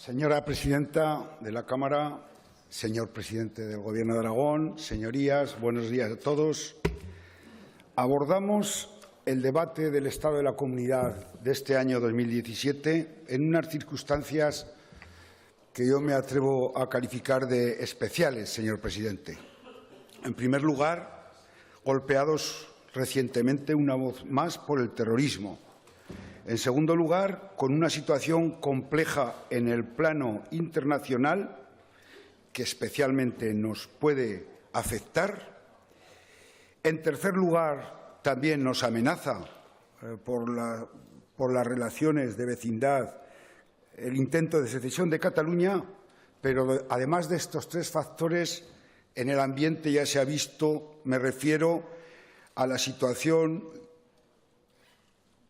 Señora presidenta de la Cámara, señor presidente del Gobierno de Aragón, señorías, buenos días a todos. Abordamos el debate del Estado de la Comunidad de este año 2017 en unas circunstancias que yo me atrevo a calificar de especiales, señor presidente. En primer lugar, golpeados recientemente una vez más por el terrorismo. En segundo lugar, con una situación compleja en el plano internacional que especialmente nos puede afectar. En tercer lugar, también nos amenaza por las relaciones de vecindad el intento de secesión de Cataluña, pero además de estos tres factores, en el ambiente ya se ha visto, me refiero a la situación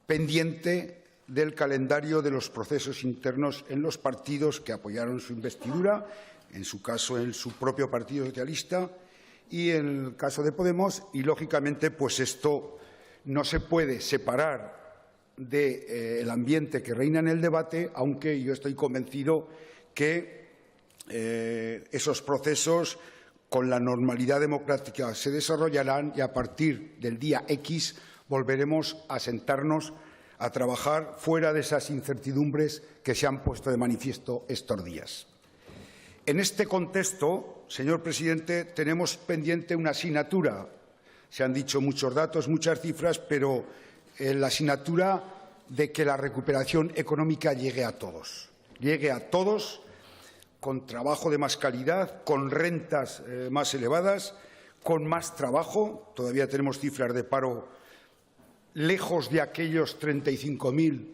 pendiente del calendario de los procesos internos en los partidos que apoyaron su investidura, en su caso en su propio Partido Socialista y en el caso de Podemos, y lógicamente pues esto no se puede separar del ambiente que reina en el debate, aunque yo estoy convencido que esos procesos con la normalidad democrática se desarrollarán y a partir del día X volveremos a sentarnos a trabajar fuera de esas incertidumbres que se han puesto de manifiesto estos días. En este contexto, señor presidente, tenemos pendiente una asignatura. Se han dicho muchos datos, muchas cifras, pero la asignatura de que la recuperación económica llegue a todos. Llegue a todos con trabajo de más calidad, con rentas más elevadas, con más trabajo. Todavía tenemos cifras de paro lejos de aquellos 35.000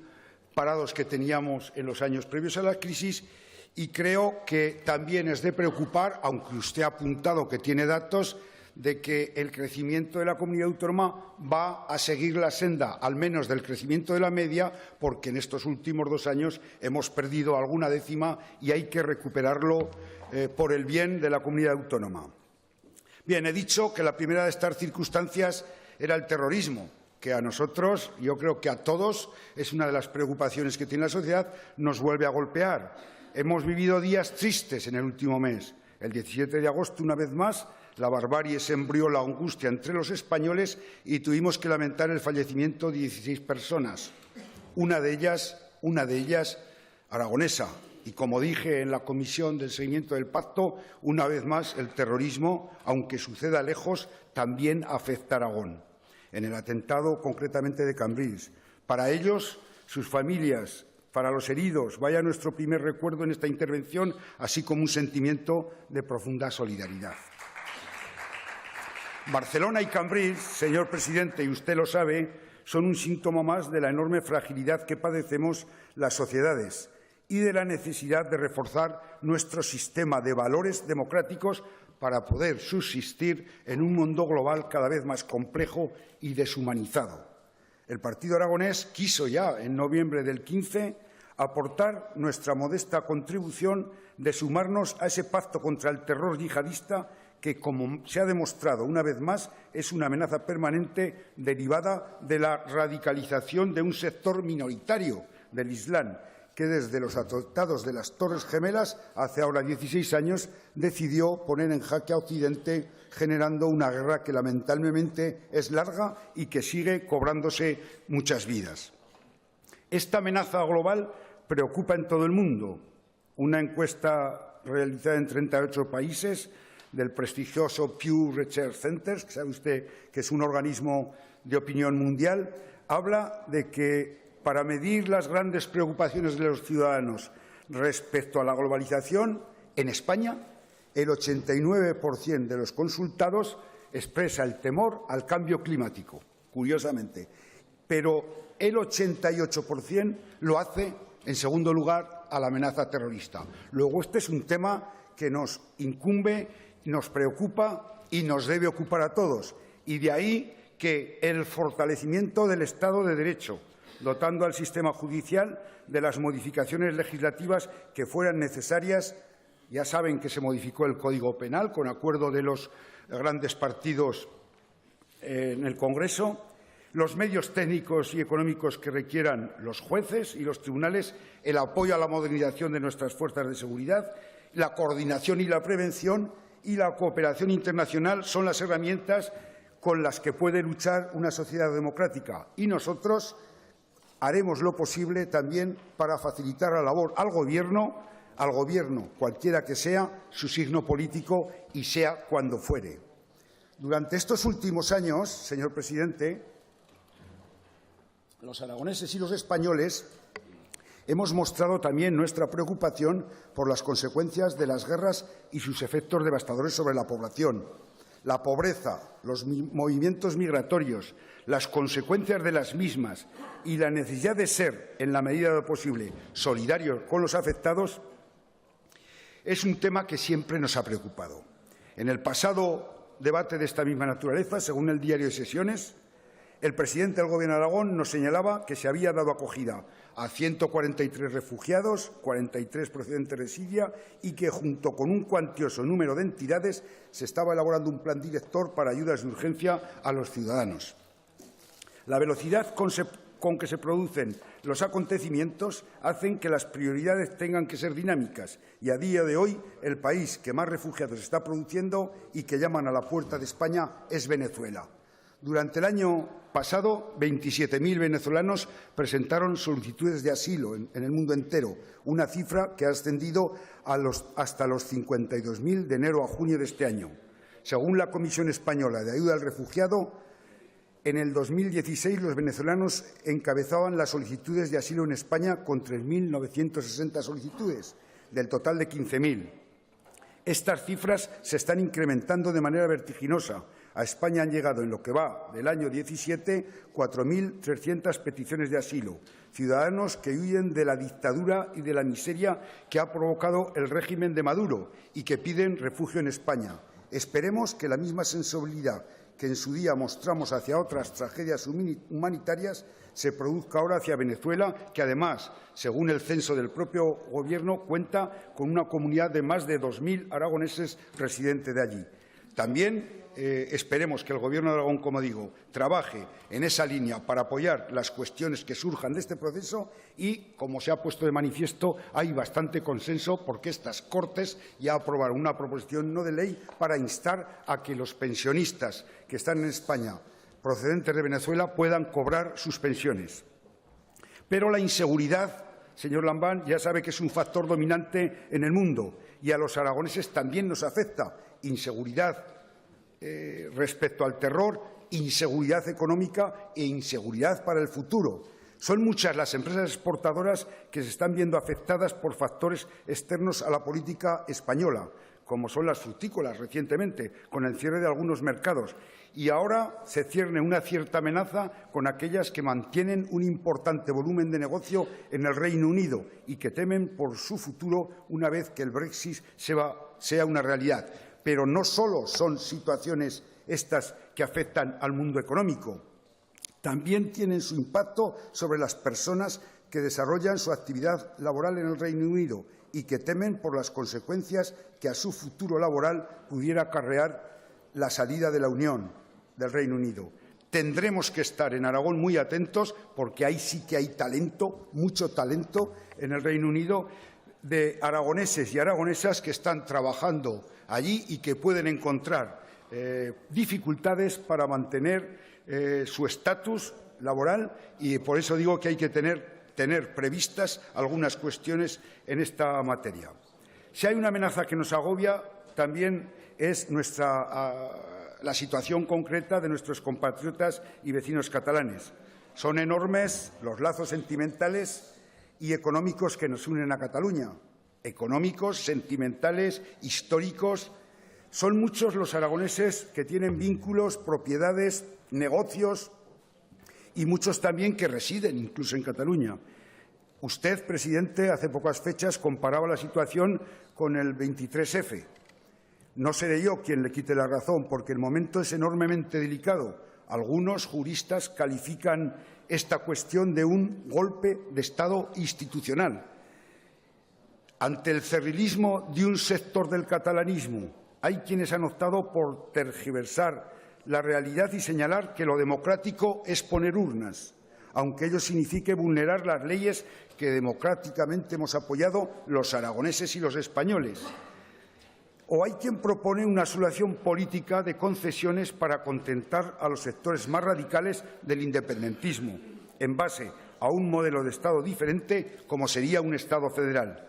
parados que teníamos en los años previos a la crisis, y creo que también es de preocupar, aunque usted ha apuntado que tiene datos, de que el crecimiento de la comunidad autónoma va a seguir la senda, al menos del crecimiento de la media, porque en estos últimos 2 años hemos perdido alguna décima y hay que recuperarlo por el bien de la comunidad autónoma. Bien, he dicho que la primera de estas circunstancias era el terrorismo, que a nosotros, yo creo que a todos, es una de las preocupaciones que tiene la sociedad, nos vuelve a golpear. Hemos vivido días tristes en el último mes. El 17 de agosto, una vez más, la barbarie sembró la angustia entre los españoles y tuvimos que lamentar el fallecimiento de 16 personas, una de ellas aragonesa. Y como dije en la comisión del seguimiento del pacto, una vez más el terrorismo, aunque suceda lejos, también afecta a Aragón. En el atentado concretamente de Cambrils. Para ellos, sus familias, para los heridos, vaya nuestro primer recuerdo en esta intervención, así como un sentimiento de profunda solidaridad. Barcelona y Cambrils, señor presidente, y usted lo sabe, son un síntoma más de la enorme fragilidad que padecemos las sociedades y de la necesidad de reforzar nuestro sistema de valores democráticos para poder subsistir en un mundo global cada vez más complejo y deshumanizado. El Partido Aragonés quiso ya, en noviembre del 15, aportar nuestra modesta contribución de sumarnos a ese pacto contra el terror yihadista que, como se ha demostrado una vez más, es una amenaza permanente derivada de la radicalización de un sector minoritario del Islam, que desde los atentados de las Torres Gemelas, hace ahora 16 años, decidió poner en jaque a Occidente, generando una guerra que lamentablemente es larga y que sigue cobrándose muchas vidas. Esta amenaza global preocupa en todo el mundo. Una encuesta realizada en 38 países del prestigioso Pew Research Center, que sabe usted que es un organismo de opinión mundial, habla de que para medir las grandes preocupaciones de los ciudadanos respecto a la globalización, en España el 89% de los consultados expresa el temor al cambio climático, curiosamente, pero el 88% lo hace, en segundo lugar, a la amenaza terrorista. Luego, este es un tema que nos incumbe, nos preocupa y nos debe ocupar a todos. Y de ahí que el fortalecimiento del Estado de Derecho, dotando al sistema judicial de las modificaciones legislativas que fueran necesarias. Ya saben que se modificó el Código Penal con acuerdo de los grandes partidos en el Congreso. los medios técnicos y económicos que requieran los jueces y los tribunales, el apoyo a la modernización de nuestras fuerzas de seguridad, la coordinación y la prevención y la cooperación internacional son las herramientas con las que puede luchar una sociedad democrática. Y nosotros haremos lo posible también para facilitar la labor al Gobierno, cualquiera que sea su signo político y sea cuando fuere. Durante estos últimos años, señor presidente, los aragoneses y los españoles hemos mostrado también nuestra preocupación por las consecuencias de las guerras y sus efectos devastadores sobre la población. La pobreza, los movimientos migratorios, las consecuencias de las mismas y la necesidad de ser, en la medida de lo posible, solidarios con los afectados es un tema que siempre nos ha preocupado. En el pasado debate de esta misma naturaleza, según el Diario de Sesiones, el presidente del Gobierno de Aragón nos señalaba que se había dado acogida a 143 refugiados, 43 procedentes de Siria, y que, junto con un cuantioso número de entidades, se estaba elaborando un plan director para ayudas de urgencia a los ciudadanos. La velocidad con que se producen los acontecimientos hacen que las prioridades tengan que ser dinámicas y, a día de hoy, el país que más refugiados está produciendo y que llaman a la puerta de España es Venezuela. Durante el año pasado, 27.000 venezolanos presentaron solicitudes de asilo en el mundo entero, una cifra que ha ascendido hasta los 52.000 de enero a junio de este año. Según la Comisión Española de Ayuda al Refugiado, en el 2016 los venezolanos encabezaban las solicitudes de asilo en España con 3.960 solicitudes, del total de 15.000. Estas cifras se están incrementando de manera vertiginosa. A España han llegado, en lo que va del año 17, 4.300 peticiones de asilo, ciudadanos que huyen de la dictadura y de la miseria que ha provocado el régimen de Maduro y que piden refugio en España. Esperemos que la misma sensibilidad que en su día mostramos hacia otras tragedias humanitarias se produzca ahora hacia Venezuela, que además, según el censo del propio Gobierno, cuenta con una comunidad de más de 2.000 aragoneses residentes de allí. También esperemos que el Gobierno de Aragón, como digo, trabaje en esa línea para apoyar las cuestiones que surjan de este proceso y, como se ha puesto de manifiesto, hay bastante consenso porque estas Cortes ya aprobaron una proposición no de ley para instar a que los pensionistas que están en España procedentes de Venezuela puedan cobrar sus pensiones. Pero la inseguridad, señor Lambán, ya sabe que es un factor dominante en el mundo y a los aragoneses también nos afecta. Inseguridad respecto al terror, inseguridad económica e inseguridad para el futuro. Son muchas las empresas exportadoras que se están viendo afectadas por factores externos a la política española, como son las frutícolas recientemente, con el cierre de algunos mercados. Y ahora se cierne una cierta amenaza con aquellas que mantienen un importante volumen de negocio en el Reino Unido y que temen por su futuro una vez que el Brexit sea una realidad. Pero no solo son situaciones estas que afectan al mundo económico, también tienen su impacto sobre las personas que desarrollan su actividad laboral en el Reino Unido y que temen por las consecuencias que a su futuro laboral pudiera acarrear la salida de la Unión del Reino Unido. Tendremos que estar en Aragón muy atentos porque ahí sí que hay talento, mucho talento en el Reino Unido, de aragoneses y aragonesas que están trabajando allí y que pueden encontrar dificultades para mantener su estatus laboral y por eso digo que hay que tener previstas algunas cuestiones en esta materia. Si hay una amenaza que nos agobia, también es la situación concreta de nuestros compatriotas y vecinos catalanes. Son enormes los lazos sentimentales y económicos que nos unen a Cataluña. Económicos, sentimentales, históricos. Son muchos los aragoneses que tienen vínculos, propiedades, negocios y muchos también que residen incluso en Cataluña. Usted, presidente, hace pocas fechas comparaba la situación con el 23F. No seré yo quien le quite la razón, porque el momento es enormemente delicado. Algunos juristas califican esta cuestión de un golpe de Estado institucional. Ante el cerrilismo de un sector del catalanismo, hay quienes han optado por tergiversar la realidad y señalar que lo democrático es poner urnas, aunque ello signifique vulnerar las leyes que democráticamente hemos apoyado los aragoneses y los españoles. O hay quien propone una solución política de concesiones para contentar a los sectores más radicales del independentismo, en base a un modelo de Estado diferente, como sería un Estado federal.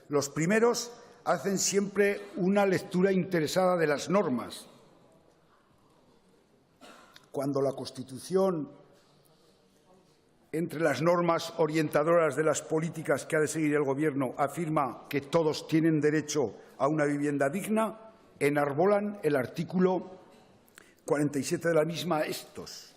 Los primeros hacen siempre una lectura interesada de las normas. Cuando la Constitución, entre las normas orientadoras de las políticas que ha de seguir el Gobierno, afirma que todos tienen derecho a una vivienda digna, enarbolan el artículo 47 de la misma estos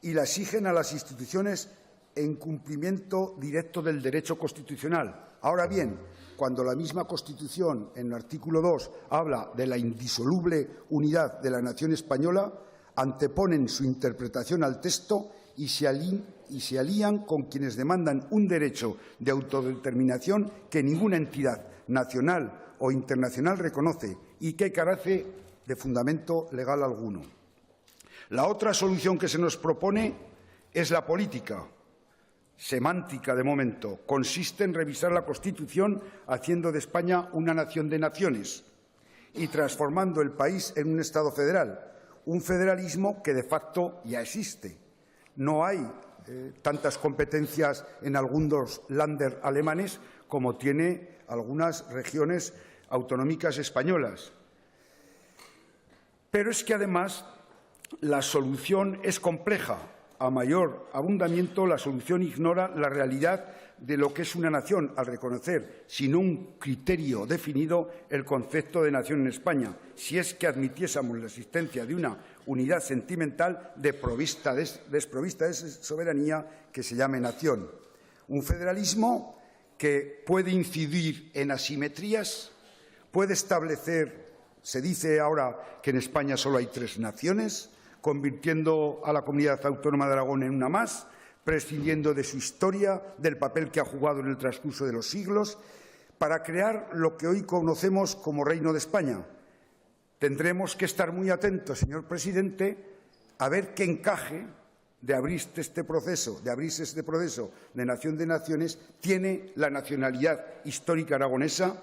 y la exigen a las instituciones en cumplimiento directo del derecho constitucional. Ahora bien, cuando la misma Constitución, en el artículo 2, habla de la indisoluble unidad de la nación española, anteponen su interpretación al texto y se alían con quienes demandan un derecho de autodeterminación que ninguna entidad nacional o internacional reconoce y que carece de fundamento legal alguno. La otra solución que se nos propone es la política, semántica de momento. Consiste en revisar la Constitución haciendo de España una nación de naciones y transformando el país en un Estado federal, un federalismo que de facto ya existe. No hay tantas competencias en algunos Länder alemanes como tiene algunas regiones autonómicas españolas. Pero es que, además, la solución es compleja. A mayor abundamiento, la solución ignora la realidad de lo que es una nación, al reconocer, sin un criterio definido, el concepto de nación en España, si es que admitiésemos la existencia de una unidad sentimental desprovista de soberanía que se llame nación. Un federalismo que puede incidir en asimetrías, puede establecer, se dice ahora que en España solo hay 3 naciones, convirtiendo a la comunidad autónoma de Aragón en una más, prescindiendo de su historia, del papel que ha jugado en el transcurso de los siglos, para crear lo que hoy conocemos como Reino de España. Tendremos que estar muy atentos, señor presidente, a ver qué encaje de abrirse este proceso de nación de naciones tiene la nacionalidad histórica aragonesa,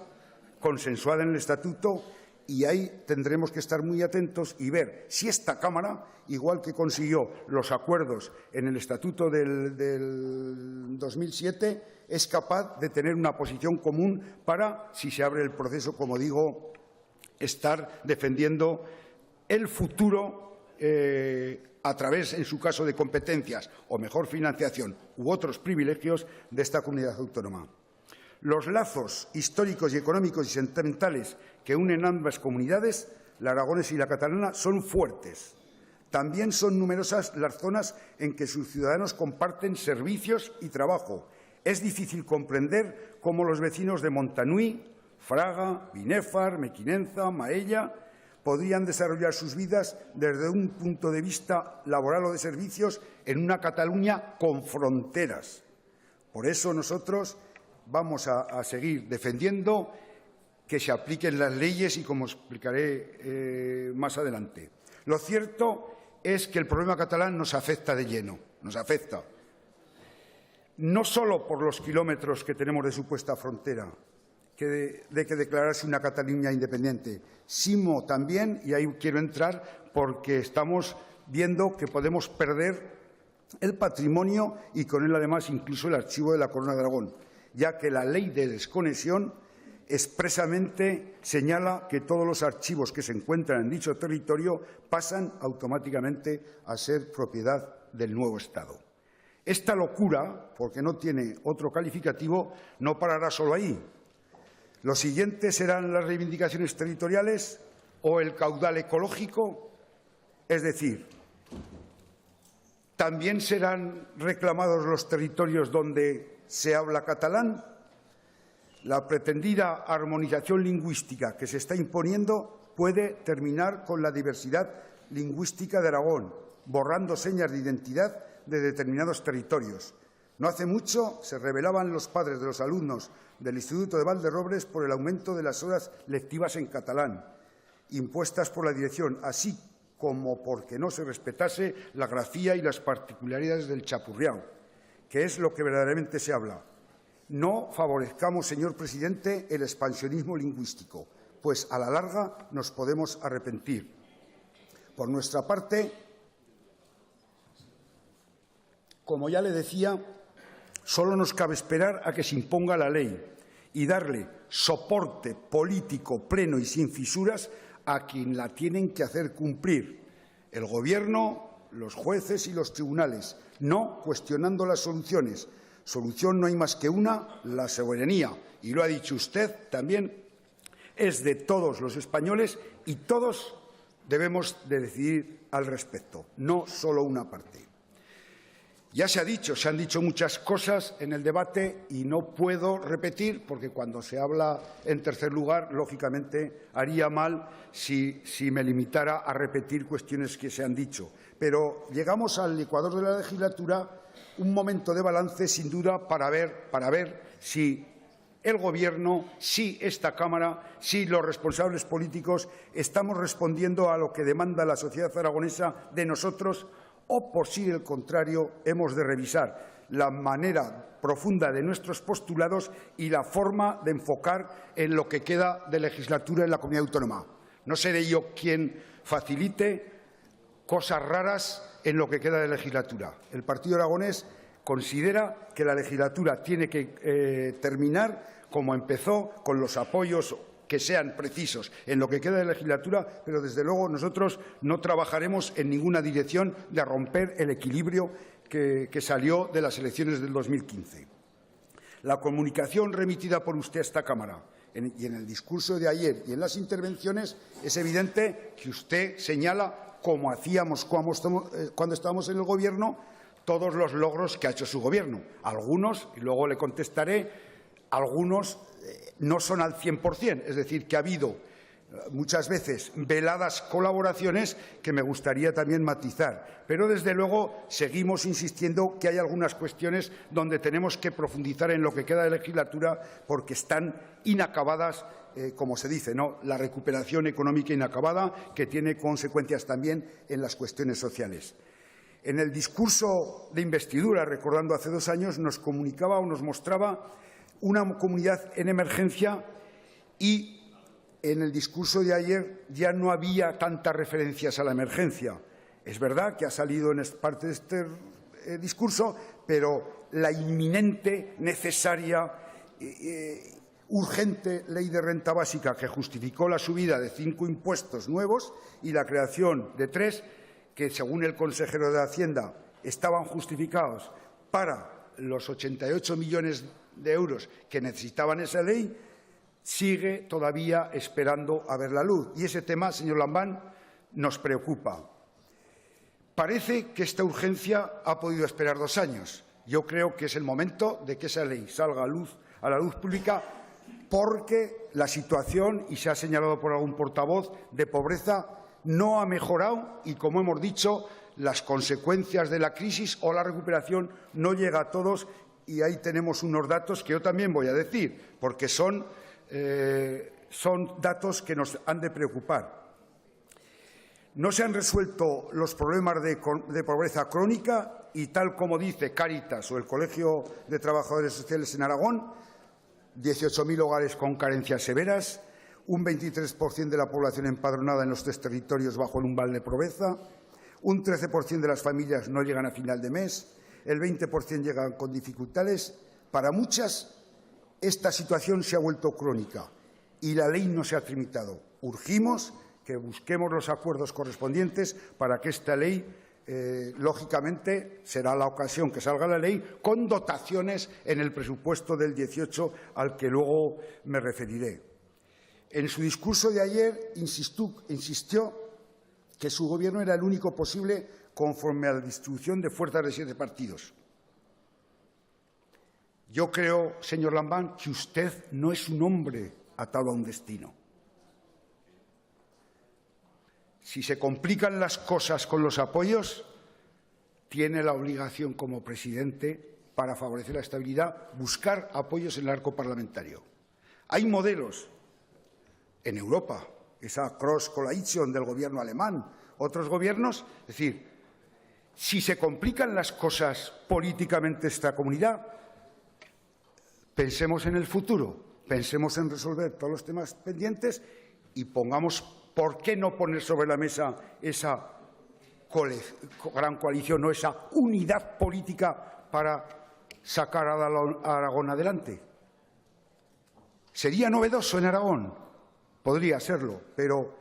consensuada en el Estatuto, y ahí tendremos que estar muy atentos y ver si esta Cámara, igual que consiguió los acuerdos en el Estatuto del 2007, es capaz de tener una posición común para, si se abre el proceso, como digo, estar defendiendo el futuro a través, en su caso, de competencias o mejor financiación u otros privilegios de esta comunidad autónoma. Los lazos históricos y económicos y sentimentales que unen ambas comunidades, la aragonesa y la catalana, son fuertes. También son numerosas las zonas en que sus ciudadanos comparten servicios y trabajo. Es difícil comprender cómo los vecinos de Montanui, Fraga, Binèfar, Mequinenza, Maella podrían desarrollar sus vidas desde un punto de vista laboral o de servicios en una Cataluña con fronteras. Por eso nosotros vamos a seguir defendiendo que se apliquen las leyes y, como explicaré más adelante. Lo cierto es que el problema catalán nos afecta de lleno, nos afecta no solo por los kilómetros que tenemos de supuesta frontera, de que declararse una Cataluña independiente, sino también, y ahí quiero entrar, porque estamos viendo que podemos perder el patrimonio y con él, además, incluso el archivo de la Corona de Aragón, ya que la Ley de Desconexión expresamente señala que todos los archivos que se encuentran en dicho territorio pasan automáticamente a ser propiedad del nuevo Estado. Esta locura, porque no tiene otro calificativo, no parará solo ahí. Lo siguiente serán las reivindicaciones territoriales o el caudal ecológico, es decir, también serán reclamados los territorios donde se habla catalán. La pretendida armonización lingüística que se está imponiendo puede terminar con la diversidad lingüística de Aragón, borrando señas de identidad de determinados territorios. No hace mucho se rebelaban los padres de los alumnos del Instituto de Valderrobres por el aumento de las horas lectivas en catalán, impuestas por la dirección, así como porque no se respetase la grafía y las particularidades del chapurreado, que es lo que verdaderamente se habla. No favorezcamos, señor presidente, el expansionismo lingüístico, pues a la larga nos podemos arrepentir. Por nuestra parte, como ya le decía, solo nos cabe esperar a que se imponga la ley y darle soporte político pleno y sin fisuras a quien la tienen que hacer cumplir: el Gobierno, los jueces y los tribunales, no cuestionando las soluciones. Solución no hay más que una: la soberanía. Y lo ha dicho usted también, es de todos los españoles y todos debemos de decidir al respecto, no solo una parte. Ya se han dicho muchas cosas en el debate y no puedo repetir, porque cuando se habla en tercer lugar, lógicamente haría mal si me limitara a repetir cuestiones que se han dicho. Pero llegamos al ecuador de la legislatura, un momento de balance, sin duda, para ver si el Gobierno, si esta Cámara, si los responsables políticos estamos respondiendo a lo que demanda la sociedad aragonesa de nosotros, o, por si el contrario, hemos de revisar la manera profunda de nuestros postulados y la forma de enfocar en lo que queda de legislatura en la comunidad autónoma. No seré yo quien facilite cosas raras en lo que queda de legislatura. El Partido Aragonés considera que la legislatura tiene que terminar como empezó, con los apoyos que sean precisos en lo que queda de legislatura, pero desde luego nosotros no trabajaremos en ninguna dirección de romper el equilibrio que salió de las elecciones del 2015. La comunicación remitida por usted a esta Cámara y en el discurso de ayer y en las intervenciones es evidente que usted señala, como hacíamos cuando estábamos en el Gobierno, todos los logros que ha hecho su Gobierno. Algunos, y luego le contestaré, algunos no son al 100%, es decir, que ha habido muchas veces veladas colaboraciones que me gustaría también matizar. Pero, desde luego, seguimos insistiendo que hay algunas cuestiones donde tenemos que profundizar en lo que queda de legislatura porque están inacabadas, como se dice, ¿no? La recuperación económica inacabada, que tiene consecuencias también en las cuestiones sociales. En el discurso de investidura, recordando hace 2 años, nos comunicaba o nos mostraba una comunidad en emergencia y en el discurso de ayer ya no había tantas referencias a la emergencia. Es verdad que ha salido en parte de este discurso, pero la inminente, necesaria, urgente ley de renta básica que justificó la subida de 5 impuestos nuevos y la creación de 3, que según el consejero de Hacienda estaban justificados para los 88 millones de euros que necesitaban esa ley, sigue todavía esperando a ver la luz. Y ese tema, señor Lambán, nos preocupa. Parece que esta urgencia ha podido esperar 2 años. Yo creo que es el momento de que esa ley salga a la luz pública, porque la situación, y se ha señalado por algún portavoz, de pobreza no ha mejorado y, como hemos dicho, las consecuencias de la crisis o la recuperación no llega a todos. Y ahí tenemos unos datos que yo también voy a decir, porque son datos que nos han de preocupar. No se han resuelto los problemas de pobreza crónica y, tal como dice Cáritas o el Colegio de Trabajadores Sociales en Aragón, 18.000 hogares con carencias severas, un 23% de la población empadronada en los 3 territorios bajo el umbral de pobreza, un 13% de las familias no llegan a final de mes, el 20% llegan con dificultades. Para muchas, esta situación se ha vuelto crónica y la ley no se ha tramitado. Urgimos que busquemos los acuerdos correspondientes para que esta ley, lógicamente, será la ocasión que salga la ley con dotaciones en el presupuesto del 18, al que luego me referiré. En su discurso de ayer insistió que su Gobierno era el único posible conforme a la distribución de fuerzas de 7 partidos. Yo creo, señor Lambán, que usted no es un hombre atado a un destino. Si se complican las cosas con los apoyos, tiene la obligación como presidente, para favorecer la estabilidad, buscar apoyos en el arco parlamentario. Hay modelos en Europa, esa Cross Coalition del Gobierno alemán otros gobiernos. Es decir, si se complican las cosas políticamente en esta comunidad, pensemos en el futuro, pensemos en resolver todos los temas pendientes y pongamos, ¿por qué no poner sobre la mesa esa gran coalición o esa unidad política para sacar a Aragón adelante? ¿Sería novedoso en Aragón? Podría serlo, pero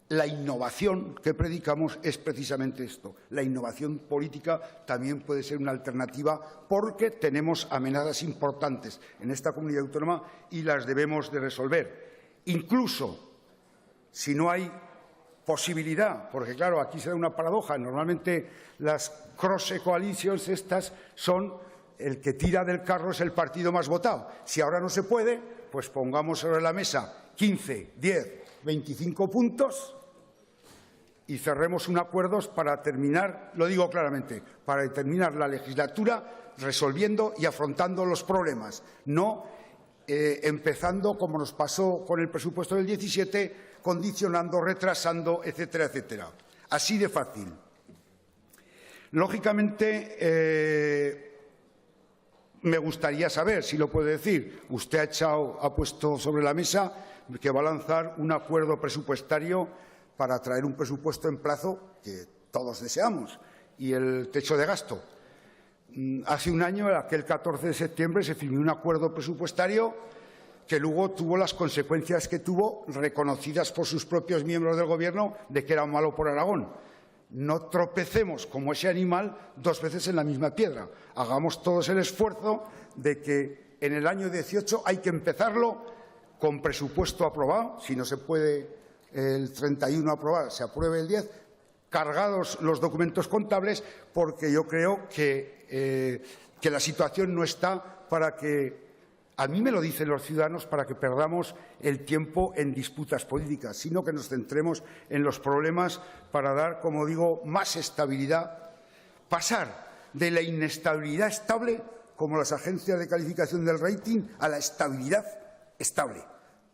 la innovación que predicamos es precisamente esto. La innovación política también puede ser una alternativa porque tenemos amenazas importantes en esta comunidad autónoma y las debemos de resolver. Incluso si no hay posibilidad, porque claro, aquí se da una paradoja. Normalmente las cross coalitions estas son el que tira del carro es el partido más votado. Si ahora no se puede, pues pongamos sobre la mesa 15, 10, 25 puntos y cerremos un acuerdo para terminar, lo digo claramente, para terminar la legislatura resolviendo y afrontando los problemas, no empezando como nos pasó con el presupuesto del 17, condicionando, retrasando, etcétera, etcétera. Así de fácil. Lógicamente, me gustaría saber, si lo puede decir, usted ha puesto sobre la mesa que va a lanzar un acuerdo presupuestario para traer un presupuesto en plazo que todos deseamos y el techo de gasto. Hace un año, aquel 14 de septiembre, se firmó un acuerdo presupuestario que luego tuvo las consecuencias que tuvo, reconocidas por sus propios miembros del Gobierno, de que era malo por Aragón. No tropecemos como ese animal dos veces en la misma piedra. Hagamos todos el esfuerzo de que en el año 18 hay que empezarlo con presupuesto aprobado. Si no se puede el 31 aprobar, se apruebe el 10, cargados los documentos contables, porque yo creo que la situación no está para que, a mí me lo dicen los ciudadanos, para que perdamos el tiempo en disputas políticas, sino que nos centremos en los problemas para dar, como digo, más estabilidad, pasar de la inestabilidad estable, como las agencias de calificación del rating, a la estabilidad estable.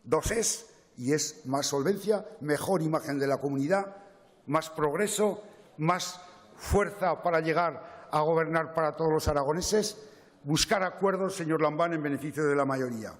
2 es, y es más solvencia, mejor imagen de la comunidad, más progreso, más fuerza para llegar a gobernar para todos los aragoneses, buscar acuerdos, señor Lambán, en beneficio de la mayoría.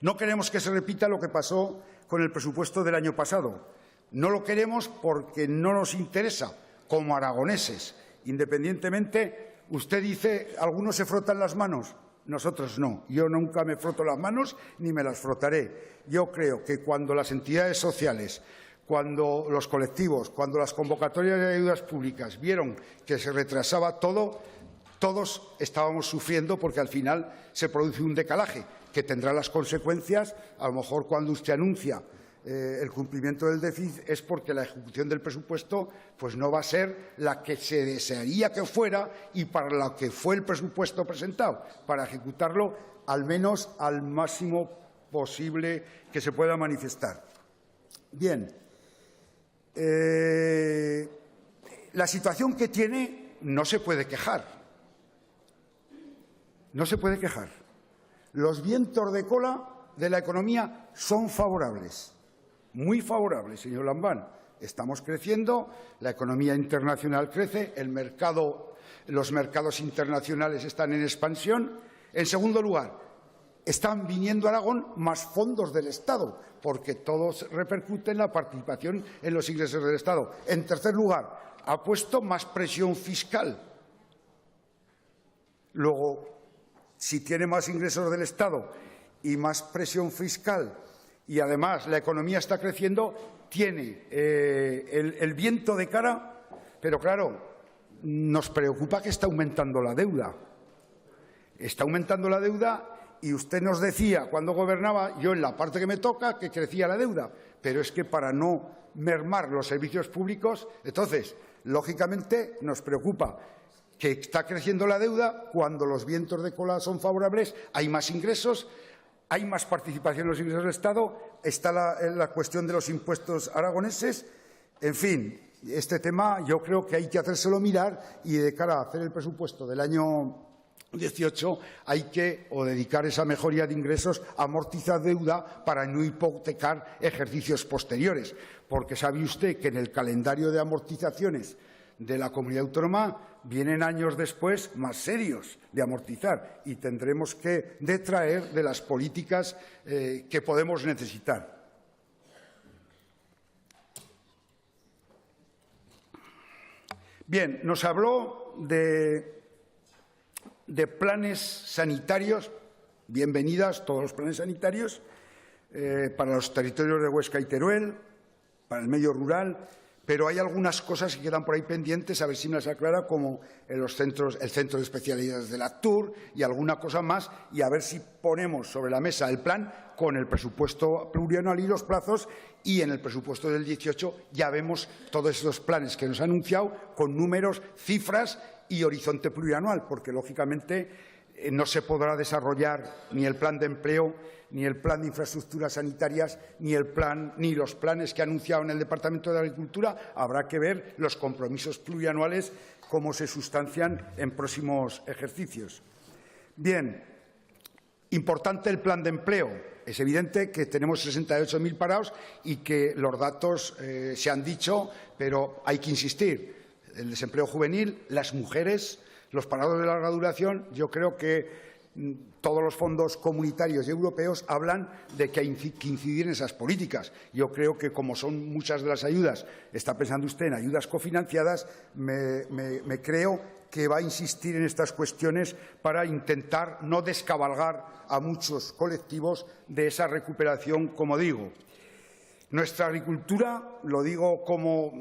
No queremos que se repita lo que pasó con el presupuesto del año pasado. No lo queremos porque no nos interesa como aragoneses. Independientemente, usted dice, algunos se frotan las manos. Nosotros no. Yo nunca me froto las manos ni me las frotaré. Yo creo que cuando las entidades sociales, cuando los colectivos, cuando las convocatorias de ayudas públicas vieron que se retrasaba todo, todos estábamos sufriendo porque al final se produce un decalaje que tendrá las consecuencias. A lo mejor cuando usted anuncia el cumplimiento del déficit es porque la ejecución del presupuesto pues no va a ser la que se desearía que fuera y para la que fue el presupuesto presentado, para ejecutarlo al menos al máximo posible que se pueda manifestar. Bien, la situación que tiene no se puede quejar. No se puede quejar. Los vientos de cola de la economía son favorables. Muy favorable, señor Lambán. Estamos creciendo, la economía internacional crece, los mercados internacionales están en expansión. En segundo lugar, están viniendo a Aragón más fondos del Estado, porque todos repercuten la participación en los ingresos del Estado. En tercer lugar, ha puesto más presión fiscal. Luego, si tiene más ingresos del Estado y más presión fiscal, y además la economía está creciendo, tiene el viento de cara, pero claro, nos preocupa que está aumentando la deuda. Está aumentando la deuda y usted nos decía cuando gobernaba, yo en la parte que me toca, que crecía la deuda, pero es que para no mermar los servicios públicos, entonces, lógicamente, nos preocupa que está creciendo la deuda cuando los vientos de cola son favorables, hay más ingresos, hay más participación en los ingresos del Estado, está la cuestión de los impuestos aragoneses. En fin, este tema yo creo que hay que hacérselo mirar y de cara a hacer el presupuesto del año 18 hay que dedicar esa mejoría de ingresos a amortizar deuda para no hipotecar ejercicios posteriores, porque sabe usted que en el calendario de amortizaciones de la comunidad autónoma vienen años después más serios de amortizar y tendremos que detraer de las políticas que podemos necesitar. Bien, nos habló de planes sanitarios, bienvenidas todos los planes sanitarios, para los territorios de Huesca y Teruel, para el medio rural, pero hay algunas cosas que quedan por ahí pendientes, a ver si me las aclara, como el centro de especialidades de la ACTUR y alguna cosa más, y a ver si ponemos sobre la mesa el plan con el presupuesto plurianual y los plazos, y en el presupuesto del 18 ya vemos todos esos planes que nos ha anunciado con números, cifras y horizonte plurianual, porque lógicamente no se podrá desarrollar ni el plan de empleo, ni el plan de infraestructuras sanitarias, ni los planes que ha anunciado en el Departamento de Agricultura. Habrá que ver los compromisos plurianuales, cómo se sustancian en próximos ejercicios. Bien, importante el plan de empleo. Es evidente que tenemos 68.000 parados y que los datos se han dicho, pero hay que insistir. El desempleo juvenil, las mujeres, los parados de larga duración, yo creo que todos los fondos comunitarios y europeos hablan de que hay que incidir en esas políticas. Yo creo que, como son muchas de las ayudas, está pensando usted en ayudas cofinanciadas, me creo que va a insistir en estas cuestiones para intentar no descabalgar a muchos colectivos de esa recuperación, como digo. Nuestra agricultura, lo digo como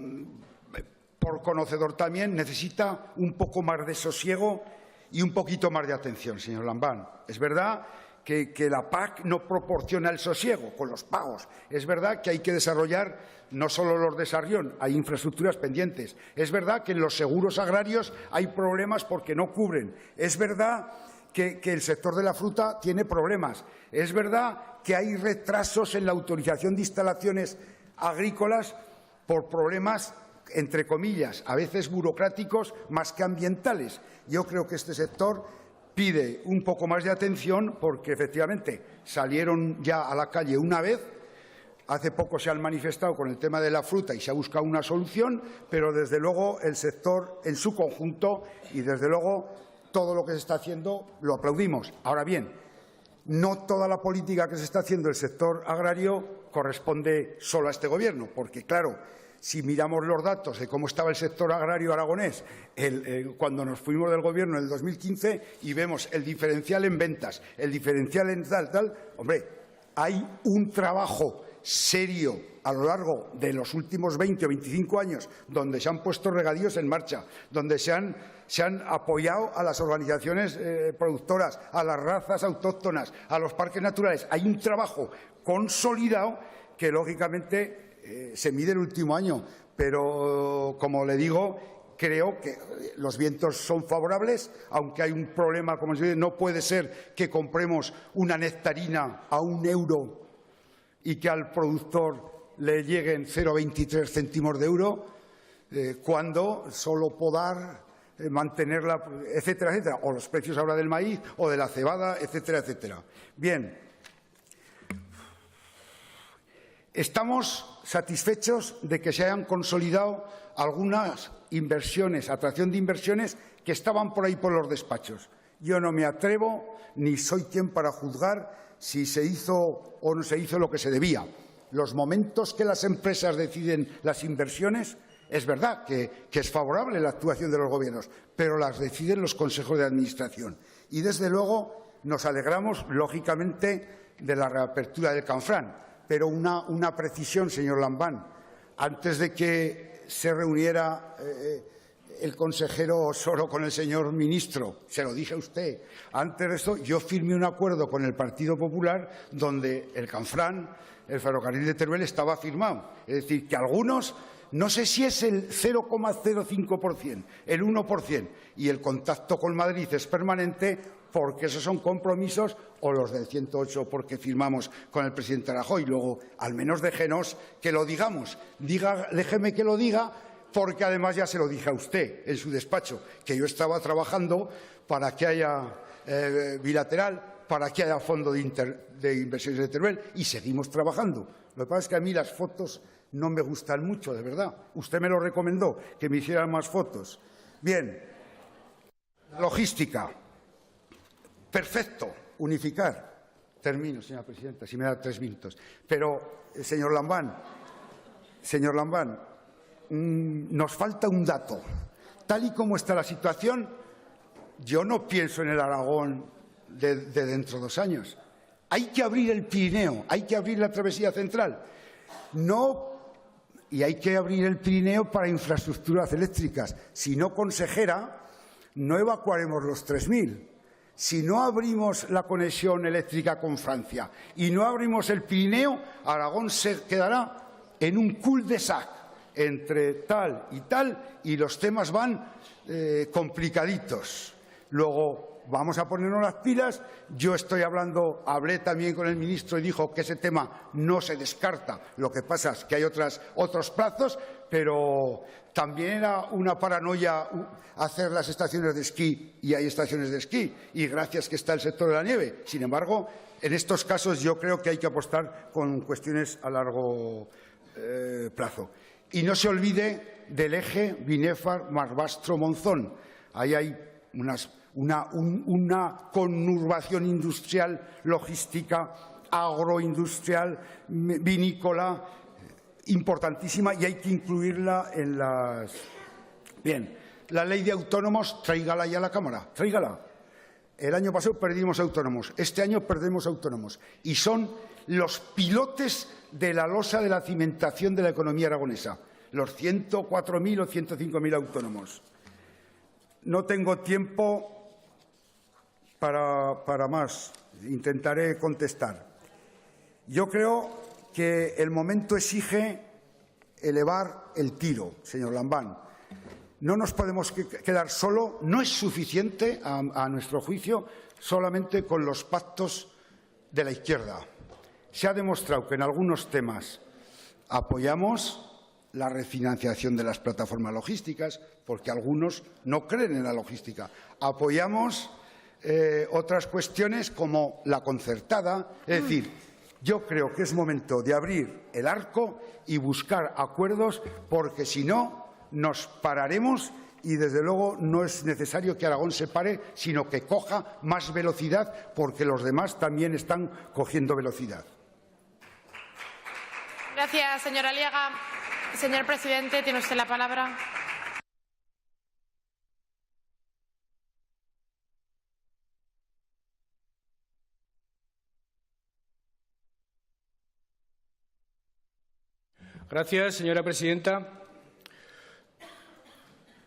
por conocedor también, necesita un poco más de sosiego y un poquito más de atención, señor Lambán. Es verdad que la PAC no proporciona el sosiego con los pagos. Es verdad que hay que desarrollar no solo los de Sarrión, hay infraestructuras pendientes. Es verdad que en los seguros agrarios hay problemas porque no cubren. Es verdad que el sector de la fruta tiene problemas. Es verdad que hay retrasos en la autorización de instalaciones agrícolas por problemas, entre comillas, a veces burocráticos más que ambientales. Yo creo que este sector pide un poco más de atención porque, efectivamente, salieron ya a la calle una vez. Hace poco se han manifestado con el tema de la fruta y se ha buscado una solución, pero desde luego el sector en su conjunto y desde luego todo lo que se está haciendo lo aplaudimos. Ahora bien, no toda la política que se está haciendo el sector agrario corresponde solo a este Gobierno, porque, claro, si miramos los datos de cómo estaba el sector agrario aragonés cuando nos fuimos del Gobierno en el 2015 y vemos el diferencial en ventas, el diferencial en tal, hombre, hay un trabajo serio a lo largo de los últimos 20 o 25 años donde se han puesto regadíos en marcha, donde se han apoyado a las organizaciones productoras, a las razas autóctonas, a los parques naturales. Hay un trabajo consolidado que, lógicamente, se mide el último año, pero, como le digo, creo que los vientos son favorables, aunque hay un problema, como se dice, no puede ser que compremos una nectarina a €1 y que al productor le lleguen 0,23 céntimos de euro, cuando solo podar, mantenerla, etcétera, etcétera, o los precios ahora del maíz o de la cebada, etcétera, etcétera. Bien, estamos satisfechos de que se hayan consolidado algunas inversiones, atracción de inversiones que estaban por ahí por los despachos. Yo no me atrevo ni soy quien para juzgar si se hizo o no se hizo lo que se debía. Los momentos que las empresas deciden las inversiones, es verdad que es favorable la actuación de los gobiernos, pero las deciden los consejos de administración. Y, desde luego, nos alegramos, lógicamente, de la reapertura del Canfrán. Pero una precisión, señor Lambán. Antes de que se reuniera el consejero Osoro con el señor ministro, se lo dije a usted, antes de esto yo firmé un acuerdo con el Partido Popular donde el Canfrán, el ferrocarril de Teruel, estaba firmado. Es decir, que algunos, no sé si es el 0,05%, el 1%, y el contacto con Madrid es permanente, porque esos son compromisos, o los del 108 porque firmamos con el presidente Rajoy. Luego, al menos déjenos que lo digamos. Déjeme que lo diga, porque además ya se lo dije a usted en su despacho, que yo estaba trabajando para que haya bilateral, para que haya fondo de inversiones de Teruel, y seguimos trabajando. Lo que pasa es que a mí las fotos no me gustan mucho, de verdad. Usted me lo recomendó, que me hicieran más fotos. Bien, logística. Perfecto, unificar. Termino, señora presidenta, si me da 3 minutos. Pero, señor Lambán, nos falta un dato. Tal y como está la situación, yo no pienso en el Aragón de dentro de 2 años. Hay que abrir el Pirineo, hay que abrir la travesía central. Y hay que abrir el Pirineo para infraestructuras eléctricas. Si no, consejera, no evacuaremos los 3.000. Si no abrimos la conexión eléctrica con Francia y no abrimos el Pirineo, Aragón se quedará en un cul-de-sac entre tal, y los temas van complicaditos. Luego, vamos a ponernos las pilas. Yo hablé también con el ministro y dijo que ese tema no se descarta. Lo que pasa es que hay otros plazos, pero también era una paranoia hacer las estaciones de esquí, y hay estaciones de esquí, y gracias que está el sector de la nieve. Sin embargo, en estos casos yo creo que hay que apostar con cuestiones a largo plazo. Y no se olvide del eje Binefar-Marbastro-Monzón. Ahí hay una conurbación industrial, logística, agroindustrial, vinícola, importantísima, y hay que incluirla en las… Bien, la ley de autónomos, tráigala ya a la Cámara, tráigala. El año pasado perdimos autónomos, este año perdemos autónomos, y son los pilotes de la losa de la cimentación de la economía aragonesa, los 104.000 o 105.000 autónomos. No tengo tiempo para más, intentaré contestar. Yo creo que el momento exige elevar el tiro, señor Lambán. No nos podemos quedar solo, no es suficiente, a nuestro juicio, solamente con los pactos de la izquierda. Se ha demostrado que en algunos temas apoyamos la refinanciación de las plataformas logísticas, porque algunos no creen en la logística. Apoyamos otras cuestiones como la concertada. Es decir, yo creo que es momento de abrir el arco y buscar acuerdos, porque si no, nos pararemos y, desde luego, no es necesario que Aragón se pare, sino que coja más velocidad, porque los demás también están cogiendo velocidad. Gracias, señor Aliaga. Señor presidente, tiene usted la palabra. Gracias, señora presidenta.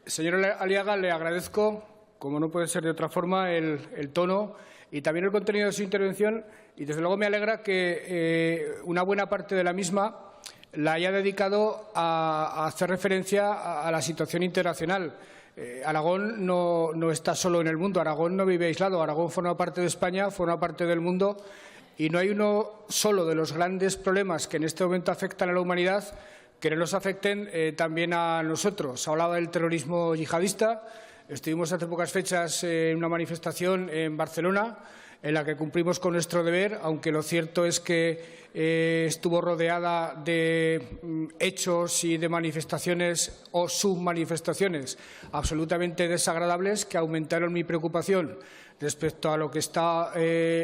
Señor Aliaga, le agradezco, como no puede ser de otra forma, el tono y también el contenido de su intervención, y desde luego me alegra que una buena parte de la misma la haya dedicado a hacer referencia a la situación internacional. Aragón no está solo en el mundo, Aragón no vive aislado, Aragón forma parte de España, forma parte del mundo, y no hay uno solo de los grandes problemas que en este momento afectan a la humanidad que no nos afecten también a nosotros. Se hablaba del terrorismo yihadista. Estuvimos hace pocas fechas en una manifestación en Barcelona en la que cumplimos con nuestro deber, aunque lo cierto es que estuvo rodeada de hechos y de manifestaciones o submanifestaciones absolutamente desagradables que aumentaron mi preocupación respecto a lo que está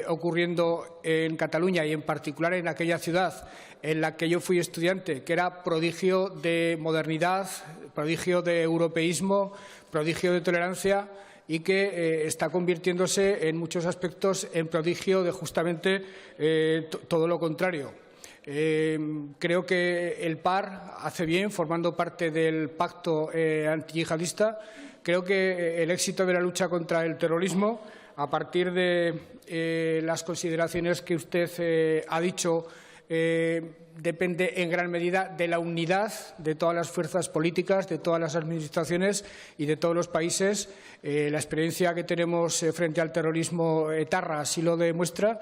ocurriendo en Cataluña y, en particular, en aquella ciudad en la que yo fui estudiante, que era prodigio de modernidad, prodigio de europeísmo, prodigio de tolerancia, y que está convirtiéndose en muchos aspectos en prodigio de justamente todo lo contrario. Creo que el PAR hace bien, formando parte del pacto antiyihadista. Creo que el éxito de la lucha contra el terrorismo, a partir de las consideraciones que usted ha dicho, depende en gran medida de la unidad de todas las fuerzas políticas, de todas las administraciones y de todos los países. La experiencia que tenemos frente al terrorismo etarra así lo demuestra,